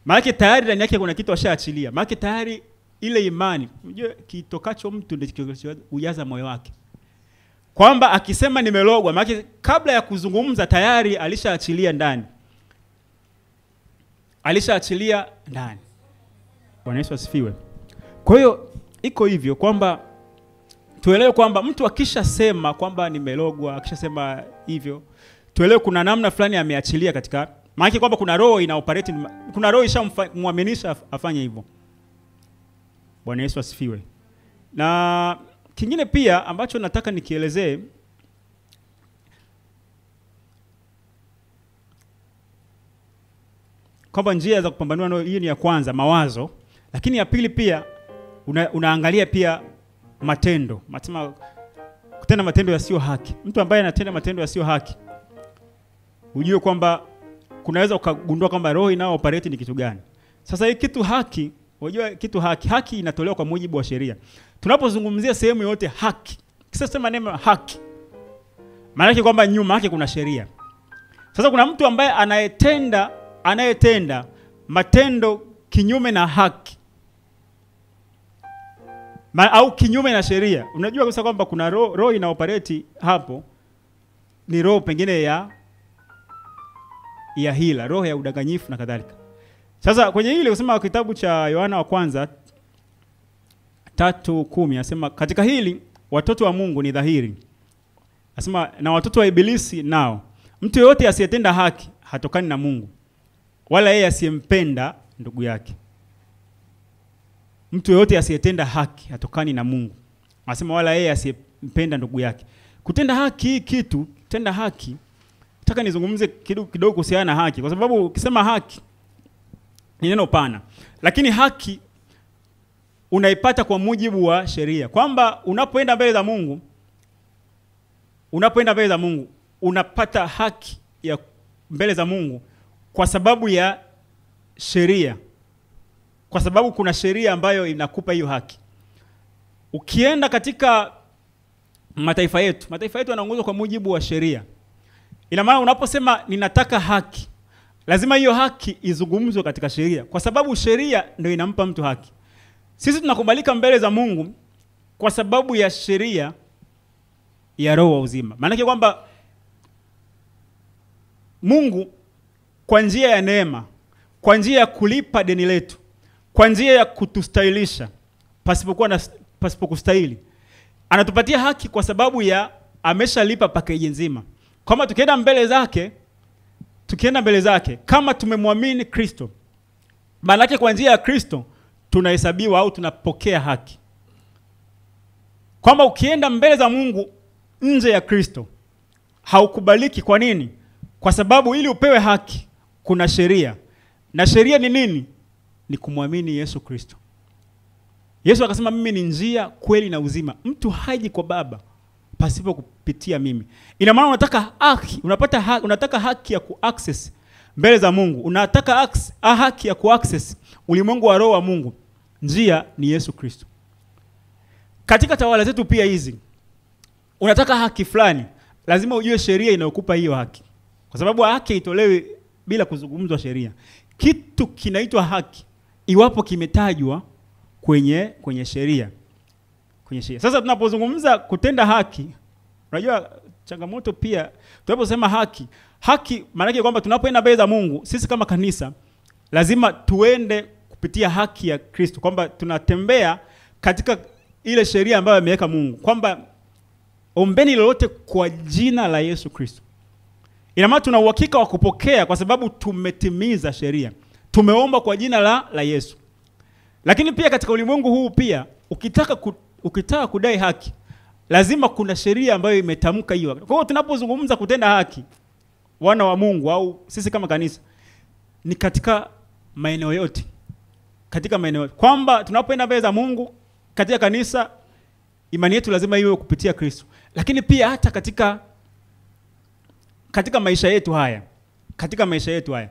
maana tayari ndani yake kuna kitu ashaachilia. Maana tayari ile imani, unajua kitokacho mtu ndicho ujaza moyo wake. Kwamba akisema nimelogwa, maana kabla ya kuzungumza tayari alishaachilia ndani. Bwana Yesu asifiwe. Kwa hiyo iko hivyo kwamba tuelewe kwamba mtu akishasema kwamba nimelogwa, akishasema hivyo, tuelewe kuna namna fulani ameachilia katika, maana kwamba kuna roho inaoperate, kuna roho ishamwaminisha afanye hivyo. Bwana Yesu asifiwe. Na kingine pia ambacho nataka nikielezee, kwamba njia za kupambanua roho, hii ni ya kwanza, mawazo. Lakini ya pili pia unaangalia pia matendo. Matema kutenda matendo yasiyo haki. Mtu ambaye anatenda matendo yasiyo haki, ujue kwamba kunaweza ukagundua kwamba roho inao operate ni kitu gani. Sasa hii kitu haki, unajua kitu haki inatolewa kwa mujibu wa sheria. Tunapozungumzia sehemu yote haki, kisa sema neno haki, maana yake kwamba nyuma yake kuna sheria. Sasa kuna mtu ambaye anayetenda matendo kinyume na haki au kinyume na sheria. Unajua kabisa kwamba kuna roho ina operate hapo, ni roho pengine ya hila, roho ya udanganyifu na kadhalika. Sasa kwenye hili kusema kitabu cha Yohana wa kwanza 3:10 anasema katika hili watoto wa Mungu ni dhahiri. Anasema na watoto wa ibilisi nao. Mtu yeyote asiyetenda haki hatokani na Mungu, wala yeye asiyempenda ndugu yake. Mtu yeyote asiyetenda haki hatokani na Mungu. Anasema wala yeye asiyempenda ndugu yake. Kutenda haki kutenda haki. Nataka nizungumze kidogo kuhusiana na haki, kwa sababu ukisema haki ni neno pana. Lakini haki unaipata kwa mujibu wa sheria. Kwamba unapoenda mbele za Mungu, unapata haki ya mbele za Mungu kwa sababu ya sheria. Kwa sababu kuna sheria ambayo inakupa hiyo haki. Ukienda katika mataifa yetu yanaongozwa kwa mujibu wa sheria. Ina maana unaposema ninataka haki, lazima hiyo haki izungumzwe katika sheria, kwa sababu sheria ndio inampa mtu haki. Sisi tunakubalika mbele za Mungu kwa sababu ya sheria ya roho wa uzima. Maana yake kwamba Mungu kwa njia ya neema, kwa njia ya kulipa deni letu, kwa njia ya kutustahilisha pasipokustahili, anatupatia haki kwa sababu ya ameshalipa package nzima. Kama tukienda mbele zake kama tumemwamini Kristo, maana yake kwa njia ya Kristo tunahesabiwa au tunapokea haki. Kwamba ukienda mbele za Mungu nje ya Kristo haukubaliki. Kwa nini? Kwa sababu ili upewe haki kuna sheria. Na sheria ni nini? Ni kumwamini Yesu Kristo. Yesu akasema mimi ni njia, kweli na uzima. Mtu haji kwa Baba pasipo kupitia mimi. Ina maana unataka haki, unataka haki ya kuaccess mbele za Mungu. Unataka haki ya kuaccess ulimwengu wa roho wa Mungu. Njia ni Yesu Kristo. Katika tawala zetu pia hizi, unataka haki fulani, lazima ujue sheria inayokupa hiyo haki. Kwa sababu haki itolewi bila kuzungumzwa sheria. Kitu kinaitwa haki iwapo kimetajwa kwenye sheria. Sasa tunapozungumza kutenda haki, unajua changamoto pia tunaposema haki maana yake kwamba tunapoenda mbele za Mungu, sisi kama kanisa lazima tuende kupitia haki ya Kristo, kwamba tunatembea katika ile sheria ambayo ameweka Mungu, kwamba ombeni lolote kwa jina la Yesu Kristo. Ina maana tuna uhakika wa kupokea kwa sababu tumetimiza sheria. Tumeomba kwa jina la Yesu. Lakini pia katika ulimwengu huu pia ukitaka kudai haki, lazima kuna sheria ambayo imetamka hiyo. Kwa hiyo tunapozungumza kutenda haki, wana wa Mungu au sisi kama kanisa, ni katika maeneo yote. Katika maeneo yote. Kwamba tunapoenda mbele za Mungu katika kanisa, imani yetu lazima iwe kupitia Kristo. Lakini pia hata katika maisha yetu haya,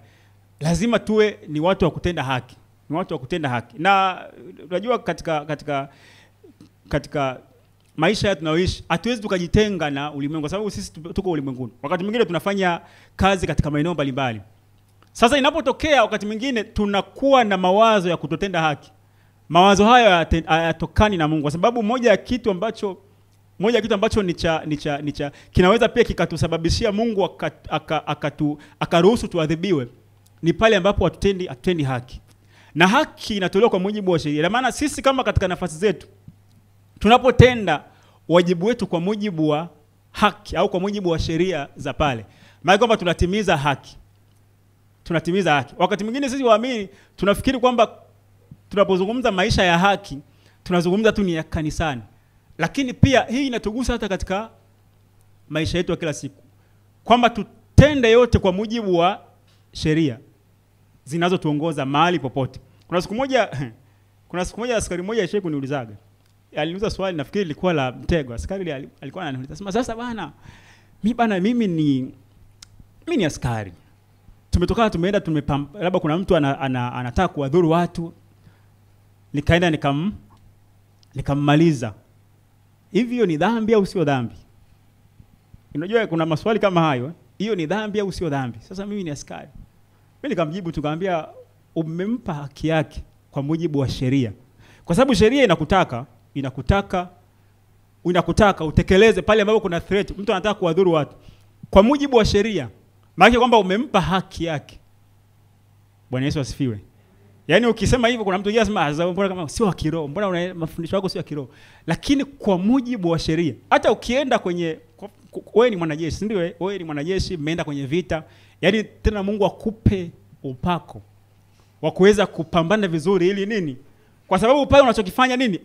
lazima tuwe ni watu wa kutenda haki. Ni watu wa kutenda haki. Na unajua katika maisha yetu tunayoishi, hatuwezi tukajitenga na ulimwengu kwa sababu sisi tuko ulimwenguni. Wakati mwingine tunafanya kazi katika maeneo mbalimbali. Sasa inapotokea wakati mwingine tunakuwa na mawazo ya kutotenda haki, mawazo hayo hayatokani na Mungu, kwa sababu moja ya kitu ambacho kinaweza pia kikatusababishia Mungu akaruhusu tuadhibiwe ni pale ambapo hatutendi haki. Na haki inatolewa kwa mujibu wa sheria. Maana sisi kama katika nafasi zetu tunapotenda wajibu wetu kwa mujibu wa haki au kwa mujibu wa sheria za pale, maana kwamba tunatimiza haki. Wakati mwingine sisi waamini tunafikiri kwamba tunapozungumza maisha ya haki tunazungumza tu ni ya kanisani. Lakini pia hii inatugusa hata katika maisha yetu ya kila siku, kwamba tutende yote kwa mujibu wa sheria zinazotuongoza mahali popote. Kuna siku moja askari mmoja alishaye kuniulizaga. Aliniuliza swali, nafikiri lilikuwa la mtego. Askari alikuwa ananiuliza, "Sema sasa bana, mimi ni askari. Tumeenda labda kuna mtu anataka kuwadhuru watu. Nikaenda nikammaliza. Hivyo ni dhambi au sio dhambi?" Unajua kuna maswali kama hayo. Hiyo ni dhambi au sio dhambi? Sasa mimi ni askari. Mimi nikamjibu tukamwambia, umempa haki yake kwa mujibu wa sheria. Kwa sababu sheria inakutaka utekeleze pale ambapo kuna threat, mtu anataka kuwadhuru watu. Kwa mujibu wa sheria, maana kwamba umempa haki yake. Bwana Yesu asifiwe. Yaani ukisema hivyo kuna mtu anasema mbona kama sio wa kiroho, mbona mafundisho yako sio ya kiroho. Lakini kwa mujibu wa sheria, hata ukienda kwenye wewe ni mwanajeshi, ndio wewe ni mwanajeshi, mmeenda kwenye vita, yaani tena Mungu akupe upako wa kuweza kupambana vizuri ili nini? Kwa sababu pale unachokifanya nini?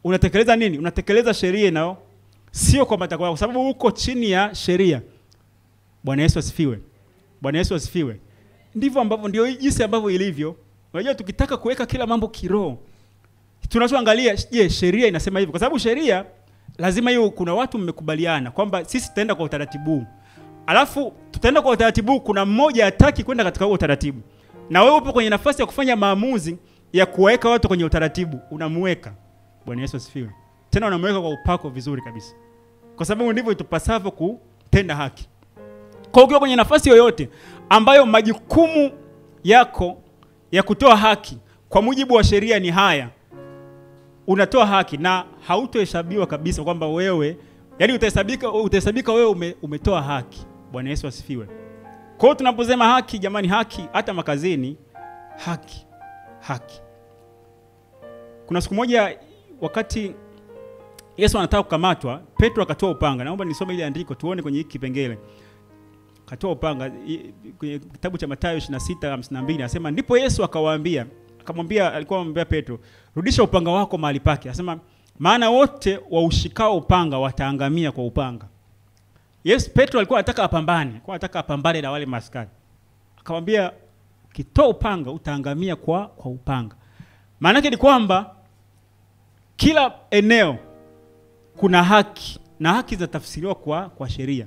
Unatekeleza nini? Unatekeleza sheria nao, sio kwa matakwa yako, kwa sababu uko chini ya sheria. Bwana Yesu asifiwe. Bwana Yesu asifiwe. Ndio jinsi ambavyo ilivyo. Unajua tukitaka kuweka kila mambo kiroho, tunachoangalia je, sheria inasema hivyo? Kwa sababu sheria lazima hiyo kuna watu mmekubaliana kwamba sisi tutaenda kwa utaratibu. Alafu tutaenda kwa utaratibu, kuna mmoja hataki kwenda katika huo utaratibu. Na wewe upo kwenye nafasi ya kufanya maamuzi ya kuweka watu kwenye utaratibu, unamuweka. Bwana Yesu asifiwe. Tena unamuweka kwa upako vizuri kabisa. Kwa sababu ndivyo itupasavyo kutenda haki. Kwa ukiwa kwenye nafasi yoyote ambayo majukumu yako ya kutoa haki kwa mujibu wa sheria ni haya, unatoa haki na hautohesabiwa kabisa kwamba wewe, yani utahesabika wewe umetoa haki. Bwana Yesu asifiwe. Kwa hiyo tunaposema haki, jamani, haki hata makazini, haki. Kuna siku moja wakati Yesu anataka kukamatwa, Petro akatoa upanga. Naomba nisome ile andiko tuone kwenye hiki kipengele. Akatoa upanga kwenye kitabu cha Mathayo 26:52, anasema ndipo Yesu akamwambia Petro, "Rudisha upanga wako mahali pake." Anasema maana wote waushikao upanga wataangamia kwa upanga. Petro alikuwa anataka apambane na wale maskari. Akamwambia ukitoa upanga utaangamia kwa upanga. Maana yake ni kwamba kila eneo kuna haki na haki zinatafsiriwa kwa sheria.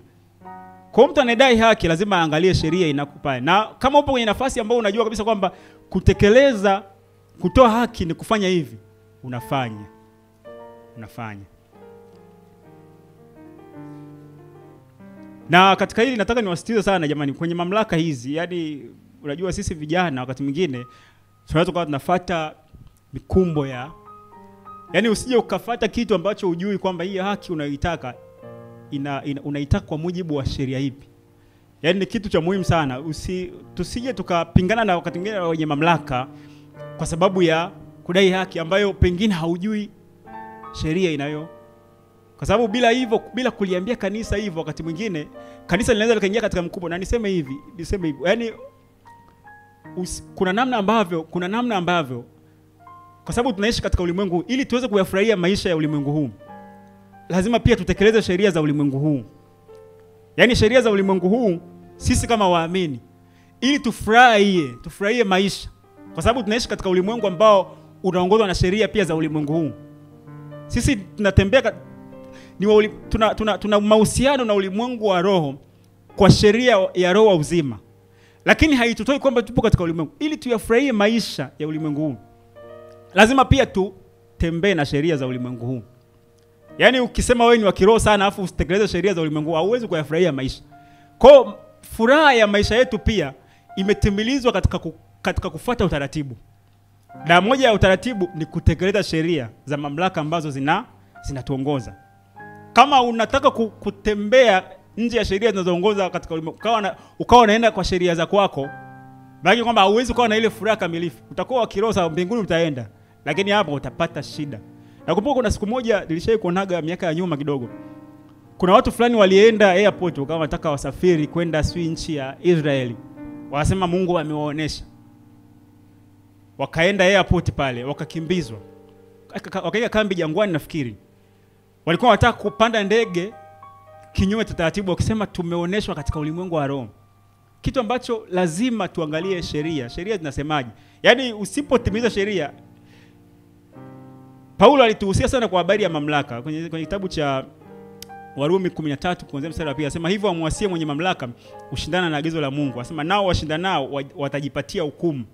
Kwa mtu anadai haki lazima aangalie sheria inakupa. Na kama upo kwenye nafasi ambayo unajua kabisa kwamba kutoa haki ni kufanya hivi, unafanya. Na katika hili nataka niwasitize sana jamani, kwenye mamlaka hizi, yani unajua sisi vijana wakati mwingine tunaweza kuwa tunafuata mikumbo yani usije ukafuata kitu ambacho hujui kwamba hii haki unaitaka unaitaka kwa mujibu wa sheria ipi. Yaani ni kitu cha muhimu sana. Tusije tukapingana na wakati mwingine wenye mamlaka kwa sababu ya kudai haki ambayo pengine haujui sheria inayo. Kwa sababu bila hivyo, bila kuliambia kanisa hivyo, wakati mwingine kanisa linaweza likaingia katika mkumbo. Na niseme hivi. Yaani kuna namna ambavyo kwa sababu tunaishi katika ulimwengu, ili tuweze kuyafurahia maisha ya ulimwengu huu, lazima pia tutekeleze sheria za ulimwengu huu. Yaani sheria za ulimwengu huu sisi kama waamini, ili tufurahie maisha, kwa sababu tunaishi katika ulimwengu ambao unaongozwa na sheria pia za ulimwengu huu. Sisi tunatembea tuna mahusiano na ulimwengu wa roho kwa sheria ya roho wa uzima. Lakini haitutoi kwamba tupo katika ulimwengu ili tuyafurahie maisha ya ulimwengu huu. Lazima pia tutembee na sheria za ulimwengu huu. Yaani ukisema wewe ni wa kiroho sana afu usitekeleze sheria za ulimwengu, hauwezi kuyafurahia maisha. Kwa furaha ya maisha yetu pia imetimilizwa katika kufuata utaratibu. Na moja ya utaratibu ni kutekeleza sheria za mamlaka ambazo zinatuongoza. Kama unataka kutembea nje ya sheria zinazoongoza katika ulimwengu, ukawa unaenda kwa sheria za kwako, bali kwamba hauwezi kuwa na ile furaha kamilifu. Utakuwa wa kiroho sawa, mbinguni utaenda, lakini hapo utapata shida. Nakumbuka kuna siku moja nilishawahi kuonaga miaka ya nyuma kidogo. Kuna watu fulani walienda airport kama wanataka wasafiri kwenda nchi ya Israeli. Wanasema Mungu amewaonesha. Wakaenda airport pale, wakakimbizwa. Wakaika kambi jangwani nafikiri. Walikuwa wanataka kupanda ndege kinyume cha taratibu, wakisema tumeoneshwa katika ulimwengu wa roho. Kitu ambacho lazima tuangalie sheria zinasemaje. Yaani usipotimiza sheria, Paulo alituhusia sana kwa habari ya mamlaka. Kwenye kitabu cha Warumi 13 kuanzia mstari wa 2 anasema hivyo amwasie mwenye mamlaka ushindana na agizo la Mungu. Anasema nao washindanao watajipatia hukumu.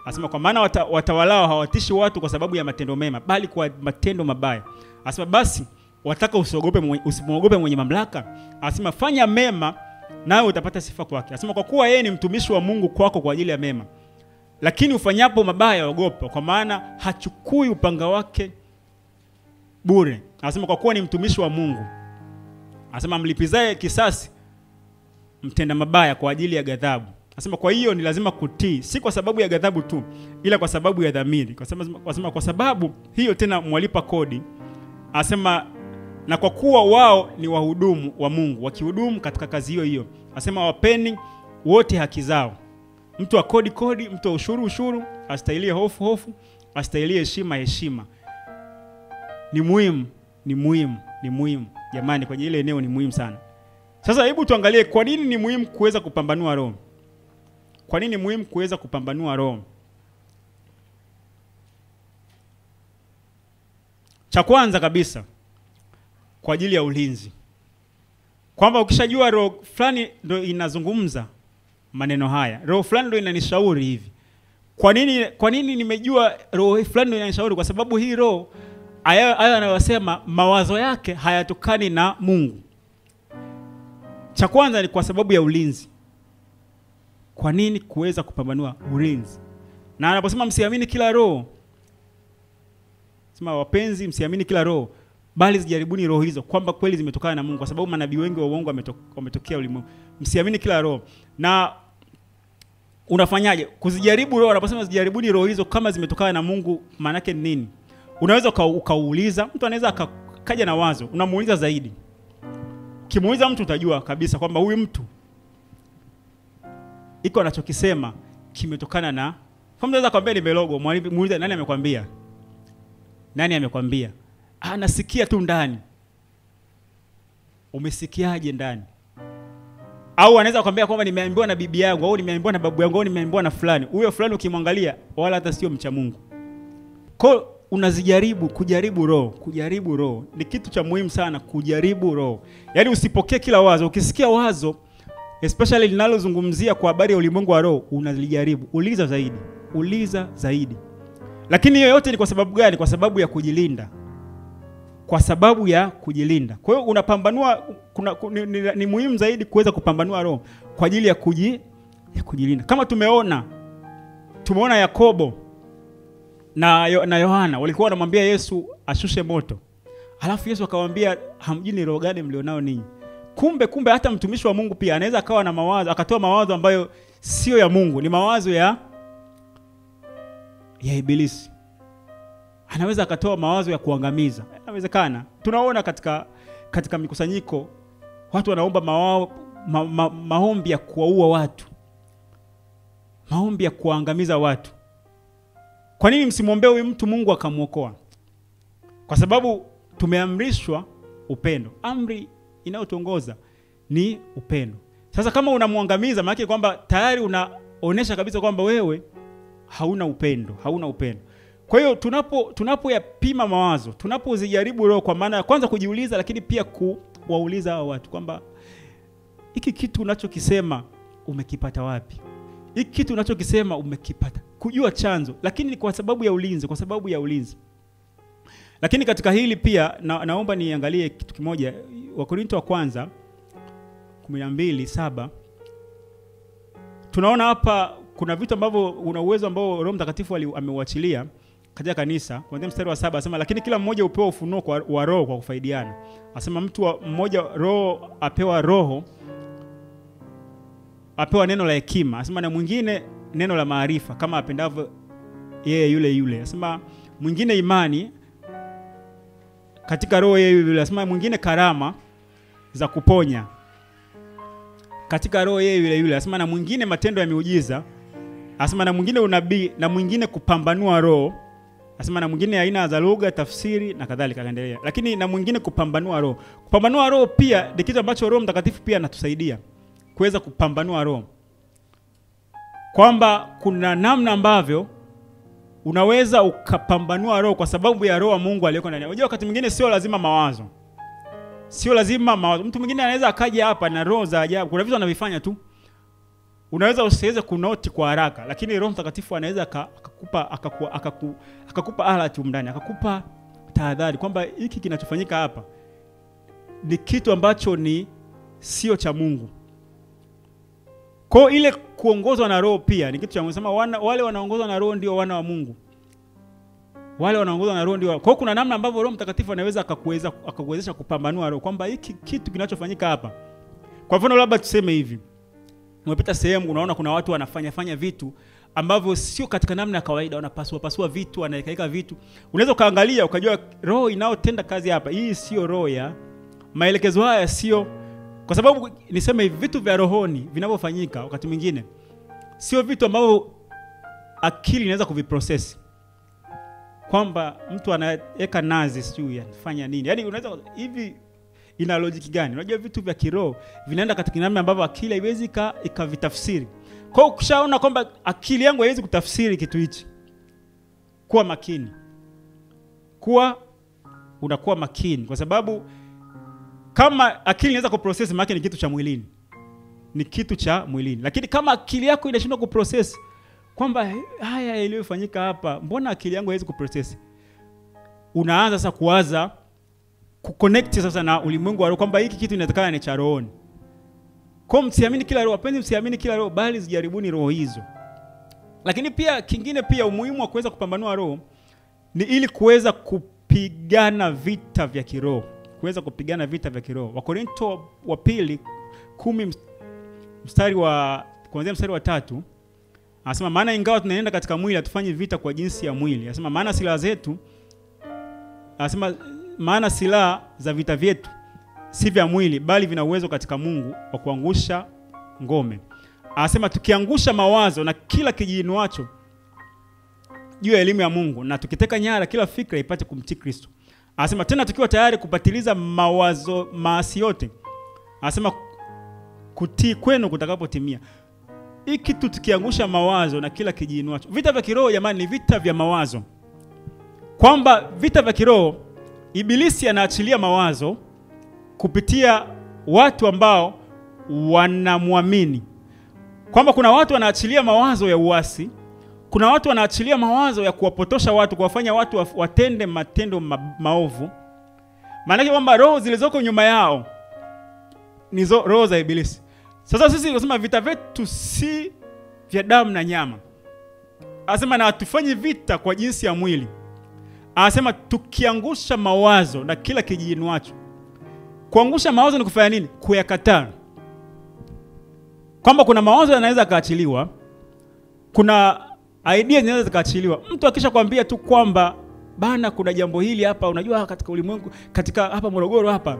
Anasema kwa maana watawalao hawatishi watu kwa sababu ya matendo mema, bali kwa matendo mabaya. Anasema basi wataka usimwogope mwenye mamlaka. Anasema fanya mema nawe utapata sifa kwake. Anasema kwa kuwa yeye ni mtumishi wa Mungu kwako kwa ajili ya mema. Lakini ufanyapo mabaya ogopa, kwa maana hachukui upanga wake bure. Anasema kwa kuwa ni mtumishi wa Mungu. Anasema mlipizaye kisasi mtenda mabaya kwa ajili ya ghadhabu. Anasema kwa hiyo ni lazima kutii, si kwa sababu ya ghadhabu tu, ila kwa sababu ya dhamiri. Kwa sababu hiyo tena mwalipa kodi. Anasema na kwa kuwa wao ni wahudumu wa Mungu, wakihudumu katika kazi hiyo hiyo. Anasema wapeni wote haki zao. Mtu wa kodi, mtu wa ushuru, astahiliye hofu, astahiliye heshima. Ni muhimu. Jamani, kwenye ile eneo ni muhimu sana. Sasa hebu tuangalie kwa nini ni muhimu kuweza kupambanua roho. Kwa nini ni muhimu kuweza kupambanua roho? Cha kwanza kabisa, kwa ajili ya ulinzi. Kwamba ukishajua roho fulani ndio inazungumza maneno haya, roho fulani ndio inanishauri hivi. Kwa nini nimejua roho fulani ndio inanishauri? Kwa sababu hii roho aya anayosema mawazo yake hayatokani na Mungu. Cha kwanza ni kwa sababu ya ulinzi. Kwa nini kuweza kupambanua ulinzi? Na anaposema msiamini kila roho, sema wapenzi msiamini kila roho, bali zijaribuni roho hizo kwamba kweli zimetokana na Mungu, kwa sababu manabii wengi wa uongo wametokea ulimwengu. Msiamini kila roho. Na unafanyaje kuzijaribu roho? Anaposema zijaribuni roho hizo kama zimetokana na Mungu, maana yake ni nini? Unaweza ukauliza, mtu anaweza akaja na wazo, unamuuliza zaidi. Ukimuuliza mtu utajua kabisa kwamba huyu mtu iko anachokisema kimetokana na, kama unaweza kwambia nimelogo, muulize nani amekwambia? Nani amekwambia? Nasikia tu ndani. Umesikiaje ndani? Au anaweza kukwambia kwamba nimeambiwa na bibi yangu, au nimeambiwa na babu yangu, au nimeambiwa na fulani. Huyo fulani ukimwangalia wala hata sio mcha Mungu. Kwa kujaribu roho. Ni kitu cha muhimu sana, kujaribu roho. Yaani usipokee kila wazo. Ukisikia wazo especially linalozungumzia kwa habari ya ulimwengu wa roho, unalijaribu. Uliza zaidi. Lakini hiyo yote ni kwa sababu gani? Kwa sababu ya kujilinda. Kwa hiyo unapambanua ni muhimu zaidi kuweza kupambanua roho kwa ajili ya kujilinda. Kama tumeona Yakobo na Yohana walikuwa wanamwambia Yesu ashushe moto. Alafu Yesu akamwambia hamjui ni roho gani mlionao ninyi. kumbe hata mtumishi wa Mungu pia anaweza akawa na mawazo, akatoa mawazo ambayo sio ya Mungu, ni mawazo ya ibilisi. Anaweza akatoa mawazo ya kuangamiza. Inawezekana. Tunaona katika mikusanyiko watu wanaomba maombi ya kuwaua watu. Maombi ya kuangamiza watu. Kwa nini msimwombee huyu mtu Mungu akamuokoa? Kwa sababu tumeamrishwa upendo. Amri inayotuongoza ni upendo. Sasa kama unamuangamiza, maana yake kwamba tayari unaonesha kabisa kwamba wewe hauna upendo. Kwa hiyo tunapoyapima mawazo, tunapozijaribu roho, kwa maana ya kwanza kujiuliza, lakini pia kuwauliza hao watu kwamba hiki kitu unachokisema umekipata wapi? Hiki kitu unachokisema umekipata. Kujua chanzo, lakini ni kwa sababu ya ulinzi. Lakini katika hili pia naomba niangalie kitu kimoja. Wakorintho wa kwanza 12:7. Tunaona hapa kuna vitu ambavyo una uwezo ambao Roho Mtakatifu ameuachilia katika kanisa. Kuanzia mstari wa 7 anasema lakini kila mmoja upewa ufunuo wa roho kwa kufaidiana. Anasema mtu mmoja roho apewa neno la hekima. Anasema na mwingine neno la maarifa kama apendavyo yeye yule. Anasema mwingine imani katika roho yeye yule. Anasema mwingine karama za kuponya katika roho yeye yule. Anasema na mwingine matendo ya miujiza. Anasema na mwingine unabii, na mwingine kupambanua roho. Anasema na mwingine aina za lugha, tafsiri na kadhalika, kaendelea. Lakini na mwingine kupambanua roho. Kupambanua roho pia ni kitu ambacho Roho Mtakatifu pia anatusaidia kuweza kupambanua roho. Kwamba kuna namna ambavyo unaweza ukapambanua roho kwa sababu ya roho wa Mungu aliyeko ndani. Unajua wakati mwingine sio lazima mawazo. Mtu mwingine anaweza akaja hapa na roho za ajabu. Kuna vitu anavifanya tu. Unaweza usiweze kunoti kwa haraka, lakini Roho Mtakatifu anaweza akakupa alert ndani, akakupa tahadhari kwamba hiki kinachofanyika hapa ni kitu ambacho ni sio cha Mungu. Kwa ile kuongozwa na roho pia ni kitu cha Mungu. Sema wale wanaongozwa na roho ndio wana wa Mungu. Kwa kuna namna ambavyo Roho Mtakatifu anaweza akakuwezesha kupambanua roho kwamba hiki kitu kinachofanyika hapa. Kwa mfano labda tuseme hivi. Umepita sehemu unaona kuna watu wanafanya vitu ambavyo sio katika namna ya kawaida, wanapasua vitu, wanaikaika vitu. Unaweza kaangalia ukajua roho inaotenda kazi hapa, hii sio roho ya maelekezo haya sio. Kwa sababu niseme hivi, vitu vya rohoni vinavyofanyika wakati mwingine sio vitu ambavyo akili inaweza kuviprocess. Kwamba mtu anaweka nazi sijui anafanya nini. Yaani unaweza hivi ina logic gani? Unajua vitu vya kiroho vinaenda katika namna ambavyo akili haiwezi ikavitafsiri. Kwa hiyo ukishaona kwamba akili yangu haiwezi kutafsiri kitu hichi, kuwa makini. Unakuwa makini kwa sababu kama akili inaweza kuprocess, maana ni kitu cha mwilini. Lakini kama akili yako inashindwa kuprocess kwamba haya yaliyofanyika hapa, mbona akili yangu haiwezi kuprocess? Unaanza sasa kuwaza kuconnect sasa na ulimwengu wa roho kwamba hiki kitu inatakana ni cha rohoni. Kwa msiamini kila roho, msiamini kila roho, bali zijaribuni roho hizo. Lakini pia kingine pia umuhimu wa kuweza kupambanua roho ni ili kuweza kupigana vita vya kiroho. Wakorintho wa pili 10 kuanzia mstari wa 3 anasema maana ingawa tunaenda katika mwili hatufanyi vita kwa jinsi ya mwili. Anasema maana silaha za vita vyetu si vya mwili bali vina uwezo katika Mungu wa kuangusha ngome. Anasema tukiangusha mawazo na kila kijiinuacho juu ya elimu ya Mungu na tukiteka nyara kila fikra ipate kumtii Kristo. Anasema tena tukiwa tayari kupatiliza maasi yote. Anasema kutii kwenu kutakapotimia. Hiki kitu tukiangusha mawazo na kila kijiinuacho. Vita vya kiroho jamani ni vita vya mawazo. Kwamba vita vya kiroho ibilisi anaachilia mawazo kupitia watu ambao wanamwamini. Kwamba kuna watu wanaachilia mawazo ya uasi, kuna watu wanaachilia mawazo ya kuwapotosha watu, kuwafanya watu watende matendo maovu. Maana kwamba roho zilizoko nyuma yao ni roho za ibilisi. Sasa sisi tunasema vita vyetu si vya damu na nyama. Anasema na hatufanyi vita kwa jinsi ya mwili. Anasema tukiangusha mawazo na kila kijiinuacho. Kuangusha mawazo ni kufanya nini? Kuyakataa. Kwamba kuna mawazo yanaweza kaachiliwa, kuna idea zinaweza zikaachiliwa. Mtu akisha kwambia tu kwamba bana kuna jambo hili hapa, unajua katika ulimwengu, katika hapa Morogoro hapa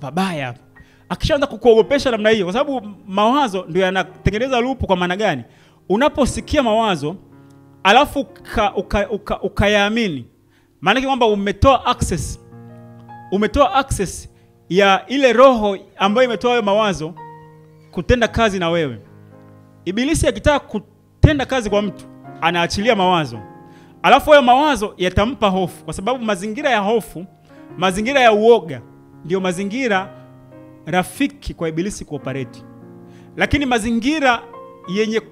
pabaya hapa. Akishaanza kukuogopesha namna hiyo, kwa sababu mawazo ndio yanatengeneza loop. Kwa maana gani? Unaposikia mawazo alafu ukayaamini, maana kwamba umetoa access ya ile roho ambayo imetoa hayo mawazo kutenda kazi na wewe. Ibilisi akitaka kutenda kazi kwa mtu, anaachilia mawazo. Alafu hayo mawazo yatampa hofu, kwa sababu mazingira ya hofu, mazingira ya uoga ndio mazingira rafiki kwa ibilisi kuoperate. Lakini mazingira yenye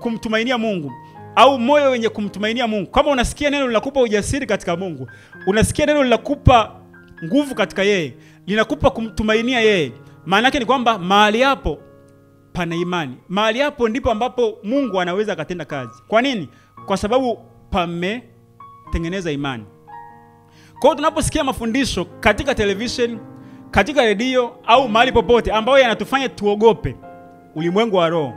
kumtumainia Mungu au moyo wenye kumtumainia Mungu, kama unasikia neno linakupa ujasiri katika Mungu, unasikia neno linakupa nguvu katika yeye, linakupa kumtumainia yeye, maana yake ni kwamba mahali hapo pana imani. Mahali hapo ndipo ambapo Mungu anaweza akatenda kazi. Kwa nini? Kwa sababu pametengeneza imani. Kwa hiyo tunaposikia mafundisho katika television, katika redio au mahali popote ambayo yanatufanya tuogope ulimwengu wa roho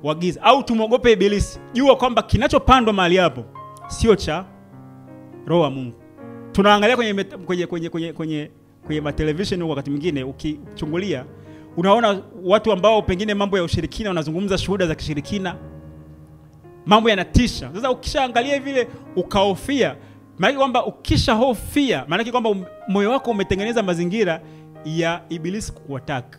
wa giza au tumogope ibilisi, jua kwamba kinachopandwa mahali hapo sio cha roho wa Mungu. Tunaangalia kwenye television wakati mwingine, ukichungulia unaona watu ambao pengine mambo ya ushirikina wanazungumza shuhuda za kishirikina. Mambo yanatisha. Sasa ukishaangalia vile ukahofia, maana kwamba ukishahofia, maana kwamba moyo wako umetengeneza mazingira ya ibilisi kukuataka.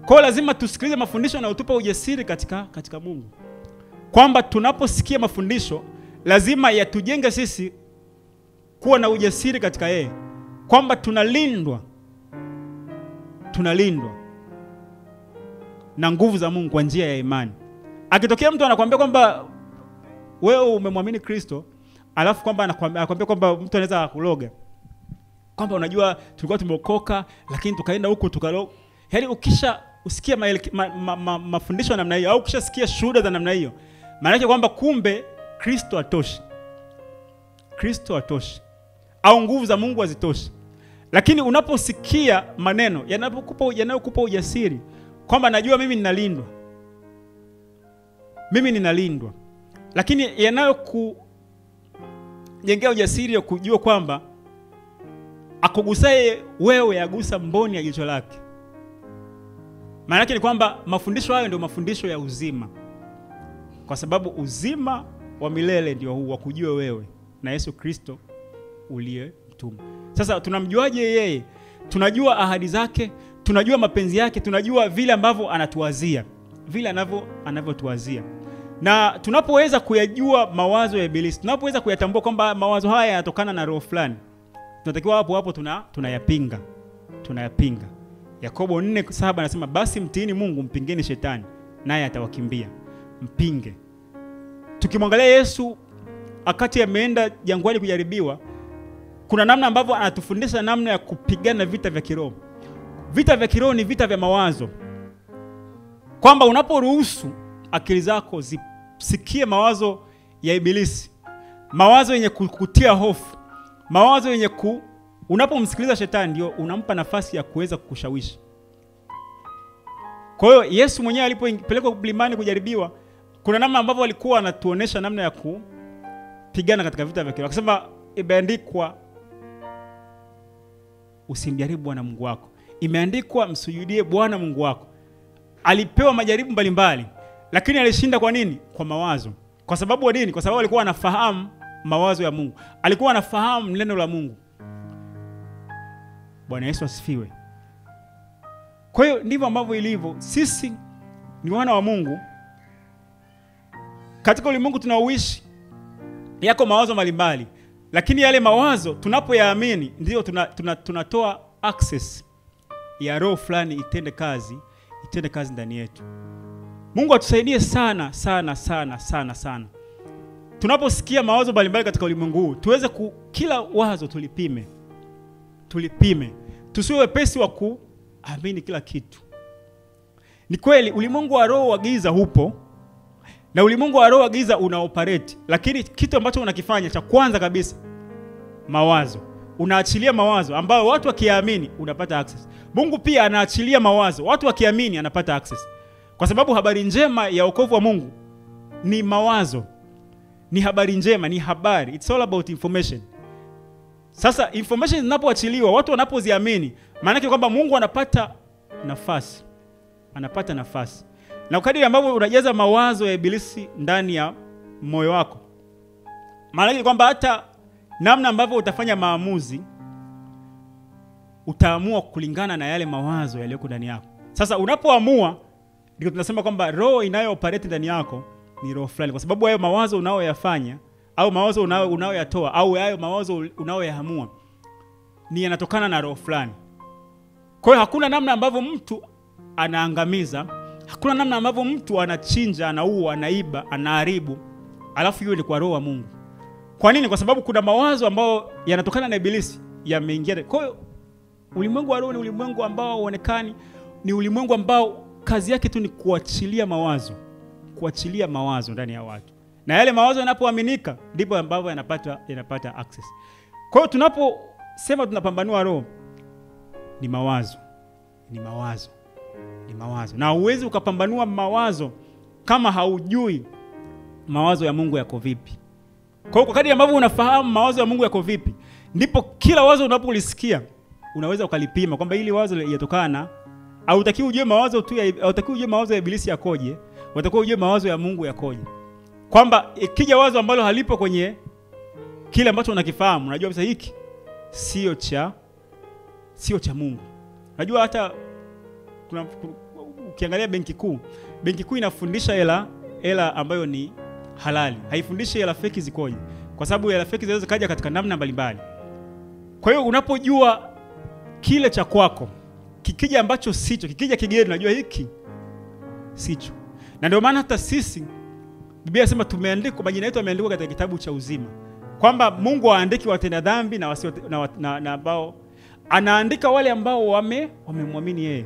Kwa lazima tusikilize mafundisho na utupe ujasiri katika Mungu. Kwamba tunaposikia mafundisho lazima yatujenge sisi kuwa na ujasiri katika yeye. Kwamba tunalindwa na nguvu za Mungu kwa njia ya imani. Akitokea mtu anakuambia kwamba wewe umemwamini Kristo, alafu kwamba anakuambia kwamba mtu anaweza kuloga, kwamba unajua tulikuwa tumeokoka lakini tukaenda huko tukaloga. Yaani usikia mafundisho namna hiyo au ukishasikia shuhuda za namna hiyo, maana yake kwamba kumbe Kristo atoshi au nguvu za Mungu hazitoshi. Lakini unaposikia maneno yanayokupa ujasiri kwamba najua mimi ninalindwa, lakini yanayokujengea ujasiri ya kujua kwamba akugusaye wewe yagusa mboni ya jicho lake. Maana yake ni kwamba mafundisho hayo ndio mafundisho ya uzima, kwa sababu uzima wa milele ndio huu wa kujua wewe na Yesu Kristo uliyemtuma. Sasa tunamjuaje yeye? Tunajua ahadi zake, tunajua mapenzi yake, tunajua vile ambavyo anatuwazia, vile anavyotuwazia. Na tunapoweza kuyajua mawazo ya ibilisi, tunapoweza kuyatambua kwamba mawazo haya yanatokana na roho fulani, tunatakiwa hapo tunayapinga. Yakobo 4:7 anasema basi mtiini Mungu, mpingeni shetani naye atawakimbia. Mpinge. Tukimwangalia Yesu akati ameenda jangwani kujaribiwa, kuna namna ambavyo anatufundisha namna ya kupigana vita vya kiroho. Vita vya kiroho ni vita vya mawazo. Kwamba unaporuhusu akili zako zisikie mawazo ya ibilisi, mawazo yenye kukutia hofu, mawazo yenye unapomsikiliza shetani, ndio unampa nafasi ya kuweza kukushawishi. Kwa hiyo Yesu mwenyewe alipopelekwa mlimani kujaribiwa, kuna namna ambavyo alikuwa anatuonesha namna ya kupigana katika vita vya kiroho. Akasema imeandikwa usimjaribu Bwana Mungu wako. Imeandikwa msujudie Bwana Mungu wako. Alipewa majaribu mbalimbali, lakini alishinda kwa nini? Kwa mawazo. Kwa sababu nini? Kwa sababu alikuwa anafahamu mawazo ya Mungu. Alikuwa anafahamu neno la Mungu. Bwana Yesu asifiwe. Kwa hiyo ndivyo ambavyo ilivyo. Sisi ni wana wa Mungu. Katika ulimwengu tunaoishi yako mawazo mbalimbali, lakini yale mawazo tunapoyaamini ndio tunatoa access ya roho fulani itende kazi ndani yetu. Mungu atusaidie sana. Tunaposikia mawazo mbalimbali katika ulimwengu huu, tuweze kila wazo tulipime. Tusiwe wepesi wa kuamini kila kitu. Ni kweli ulimwengu wa roho wa giza hupo, na ulimwengu wa roho wa giza unaoperate, lakini kitu ambacho unakifanya cha kwanza kabisa, mawazo. unaachilia mawazo ambayo watu wakiamini unapata access. Mungu pia anaachilia mawazo, watu wakiamini anapata access. Kwa sababu habari njema ya wokovu wa Mungu ni mawazo. Ni habari njema, ni habari. It's all about information. Sasa information zinapoachiliwa, watu wanapoziamini, maana yake kwamba Mungu anapata nafasi. Anapata nafasi. Na kadiri ambavyo unajaza mawazo ya ibilisi ndani ya moyo wako, maana yake kwamba hata namna ambavyo utafanya maamuzi utaamua kulingana na yale mawazo yaliyoko ndani yako. Sasa unapoamua, ndio tunasema kwamba roho inayo-operate ndani yako ni roho fulani, kwa sababu hayo mawazo unayoyafanya au mawazo unayoyatoa au hayo mawazo unayoyaamua ni yanatokana na roho fulani. Kwa hiyo hakuna namna ambavyo mtu anaangamiza, hakuna namna ambavyo mtu anachinja, anaua, anaiba, anaharibu alafu hiyo ni kwa roho wa Mungu. Kwa nini? Kwa sababu kuna mawazo ambayo yanatokana na ibilisi yameingia. Kwa hiyo ulimwengu wa roho ni ulimwengu ambao huonekani, ni ulimwengu ambao kazi yake tu ni kuachilia mawazo ndani ya watu. Na yale mawazo yanapoaminika ndipo ambavyo yanapata access. Kwa hiyo tunaposema tunapambanua roho, ni mawazo. Na huwezi ukapambanua mawazo kama haujui mawazo ya Mungu yako vipi. Kwa hiyo kadri ambavyo unafahamu mawazo ya Mungu yako vipi, ndipo kila wazo unapolisikia unaweza ukalipima kwamba hili wazo yatokana, au utakiwa ujue mawazo tu utakiwa ujue mawazo ya ibilisi yakoje, utakiwa ujue mawazo ya Mungu yakoje. Kwamba ikija wazo ambalo halipo kwenye kile ambacho unakifahamu, unajua kabisa hiki sio cha Mungu. Unajua hata ukiangalia benki kuu inafundisha hela ambayo ni halali. Haifundishi hela feki zikoje, kwa sababu hela feki zinaweza kaja katika namna mbalimbali. Kwa hiyo unapojua kile cha kwako, kikija ambacho sicho, kikija kigeni, unajua hiki sicho. Na ndio maana hata sisi Biblia inasema tumeandikwa, majina yetu yameandikwa katika kitabu cha uzima. Kwamba Mungu haandiki watenda dhambi na ambao anaandika wale ambao wamemwamini yeye.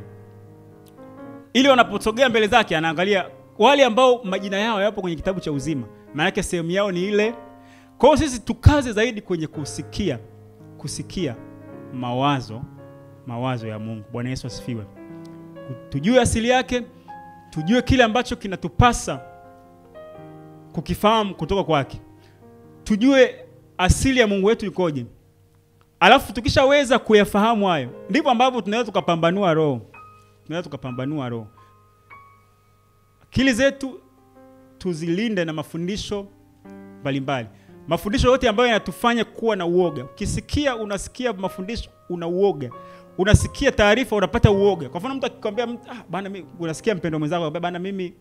Ili wanaposogea mbele zake anaangalia wale ambao majina yao yapo kwenye kitabu cha uzima. Maana yake sehemu yao ni ile. Kwa hiyo sisi tukaze zaidi kwenye kusikia mawazo ya Mungu. Bwana Yesu asifiwe. Tujue asili yake, tujue kile ambacho kinatupasa kukifahamu kutoka kwake. Tujue asili ya Mungu wetu ikoje. Alafu tukishaweza kuyafahamu hayo, ndipo ambapo tunaweza tukapambanua roho. Akili zetu tuzilinde na mafundisho mbalimbali. Mafundisho yote ambayo yanatufanya kuwa na uoga. Ukisikia unasikia mafundisho una uoga. Unasikia taarifa unapata uoga. Kwa mfano mtu akikwambia bana mimi, unasikia mpendo mwenzako anambia bana mimi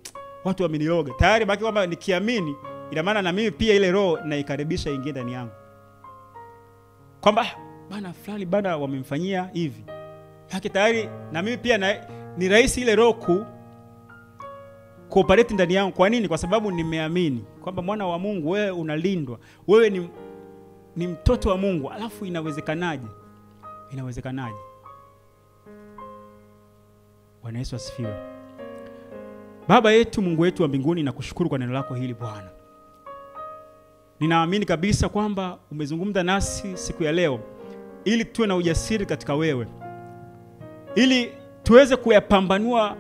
watu wameniloga. Tayari baki kwamba nikiamini ina maana na mimi pia ile roho naikaribisha ingie ndani yangu. Kwamba bana fulani bana wamemfanyia hivi. Haki tayari na mimi pia ni rahisi ile roho kuoperate ndani yangu. Kwa nini? Kwa sababu nimeamini kwamba mwana wa Mungu, wewe unalindwa. Wewe ni mtoto wa Mungu. Alafu inawezekanaje? Bwana Yesu asifiwe. Baba yetu, Mungu wetu wa mbinguni, nakushukuru kwa neno lako hili Bwana. Ninaamini kabisa kwamba umezungumza nasi siku ya leo ili tuwe na ujasiri katika wewe. Ili tuweze kuyapambanua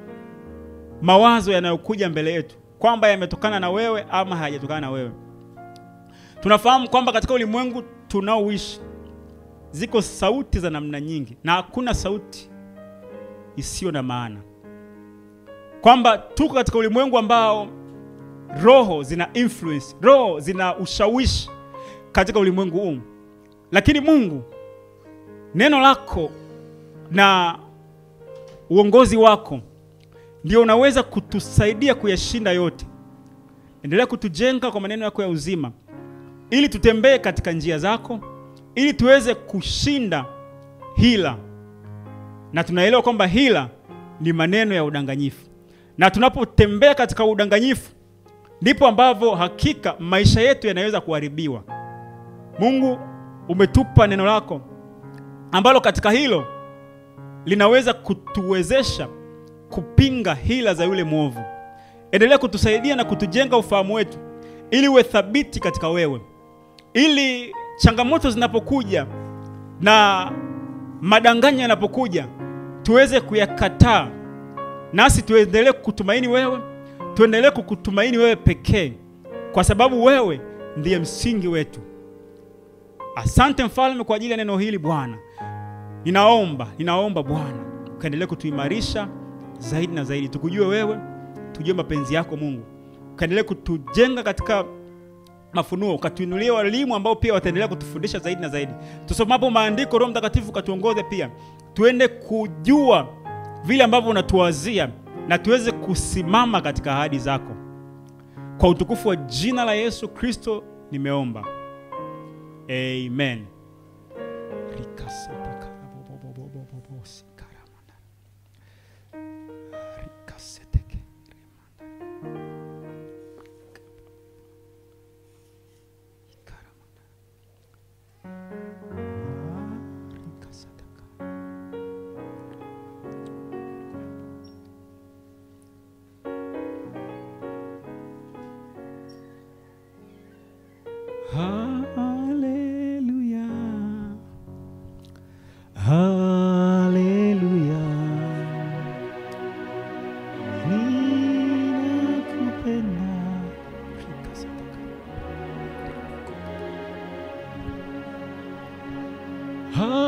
mawazo yanayokuja mbele yetu, kwamba yametokana na wewe ama hayajatokana na wewe. Tunafahamu kwamba katika ulimwengu tunaoishi ziko sauti za namna nyingi, na hakuna sauti isiyo na maana. Kwamba tuko katika ulimwengu ambao roho zina influence, roho zina ushawishi katika ulimwengu huu. Lakini Mungu, neno lako na uongozi wako ndio unaweza kutusaidia kuyashinda yote. Endelea kutujenga kwa maneno yako ya uzima, ili tutembee katika njia zako, ili tuweze kushinda hila. Na tunaelewa kwamba hila ni maneno ya udanganyifu. Na tunapotembea katika udanganyifu, ndipo ambavyo hakika maisha yetu yanaweza kuharibiwa. Mungu, umetupa neno lako ambalo katika hilo linaweza kutuwezesha kupinga hila za yule mwovu. Endelea kutusaidia na kutujenga ufahamu wetu, ili uwe thabiti katika wewe. Ili changamoto zinapokuja, na madanganyo yanapokuja tuweze kuyakataa, nasi tuendelee kukutumaini wewe, tuendelee kukutumaini wewe pekee, kwa sababu wewe ndiye msingi wetu. Asante Mfalme kwa ajili ya neno hili Bwana. Ninaomba Bwana ukaendelee kutuimarisha zaidi na zaidi, tukujue wewe, tujue mapenzi yako Mungu. Ukaendelee kutujenga katika mafunuo, ukatuinulie walimu ambao pia wataendelea kutufundisha zaidi na zaidi. Tusomapo maandiko, Roho Mtakatifu katuongoze pia, tuende kujua vile ambavyo unatuwazia na tuweze kusimama katika ahadi zako. Kwa utukufu wa jina la Yesu Kristo nimeomba. Amen. Hallelujah, hallelujah, ninakupenda. Hallelujah.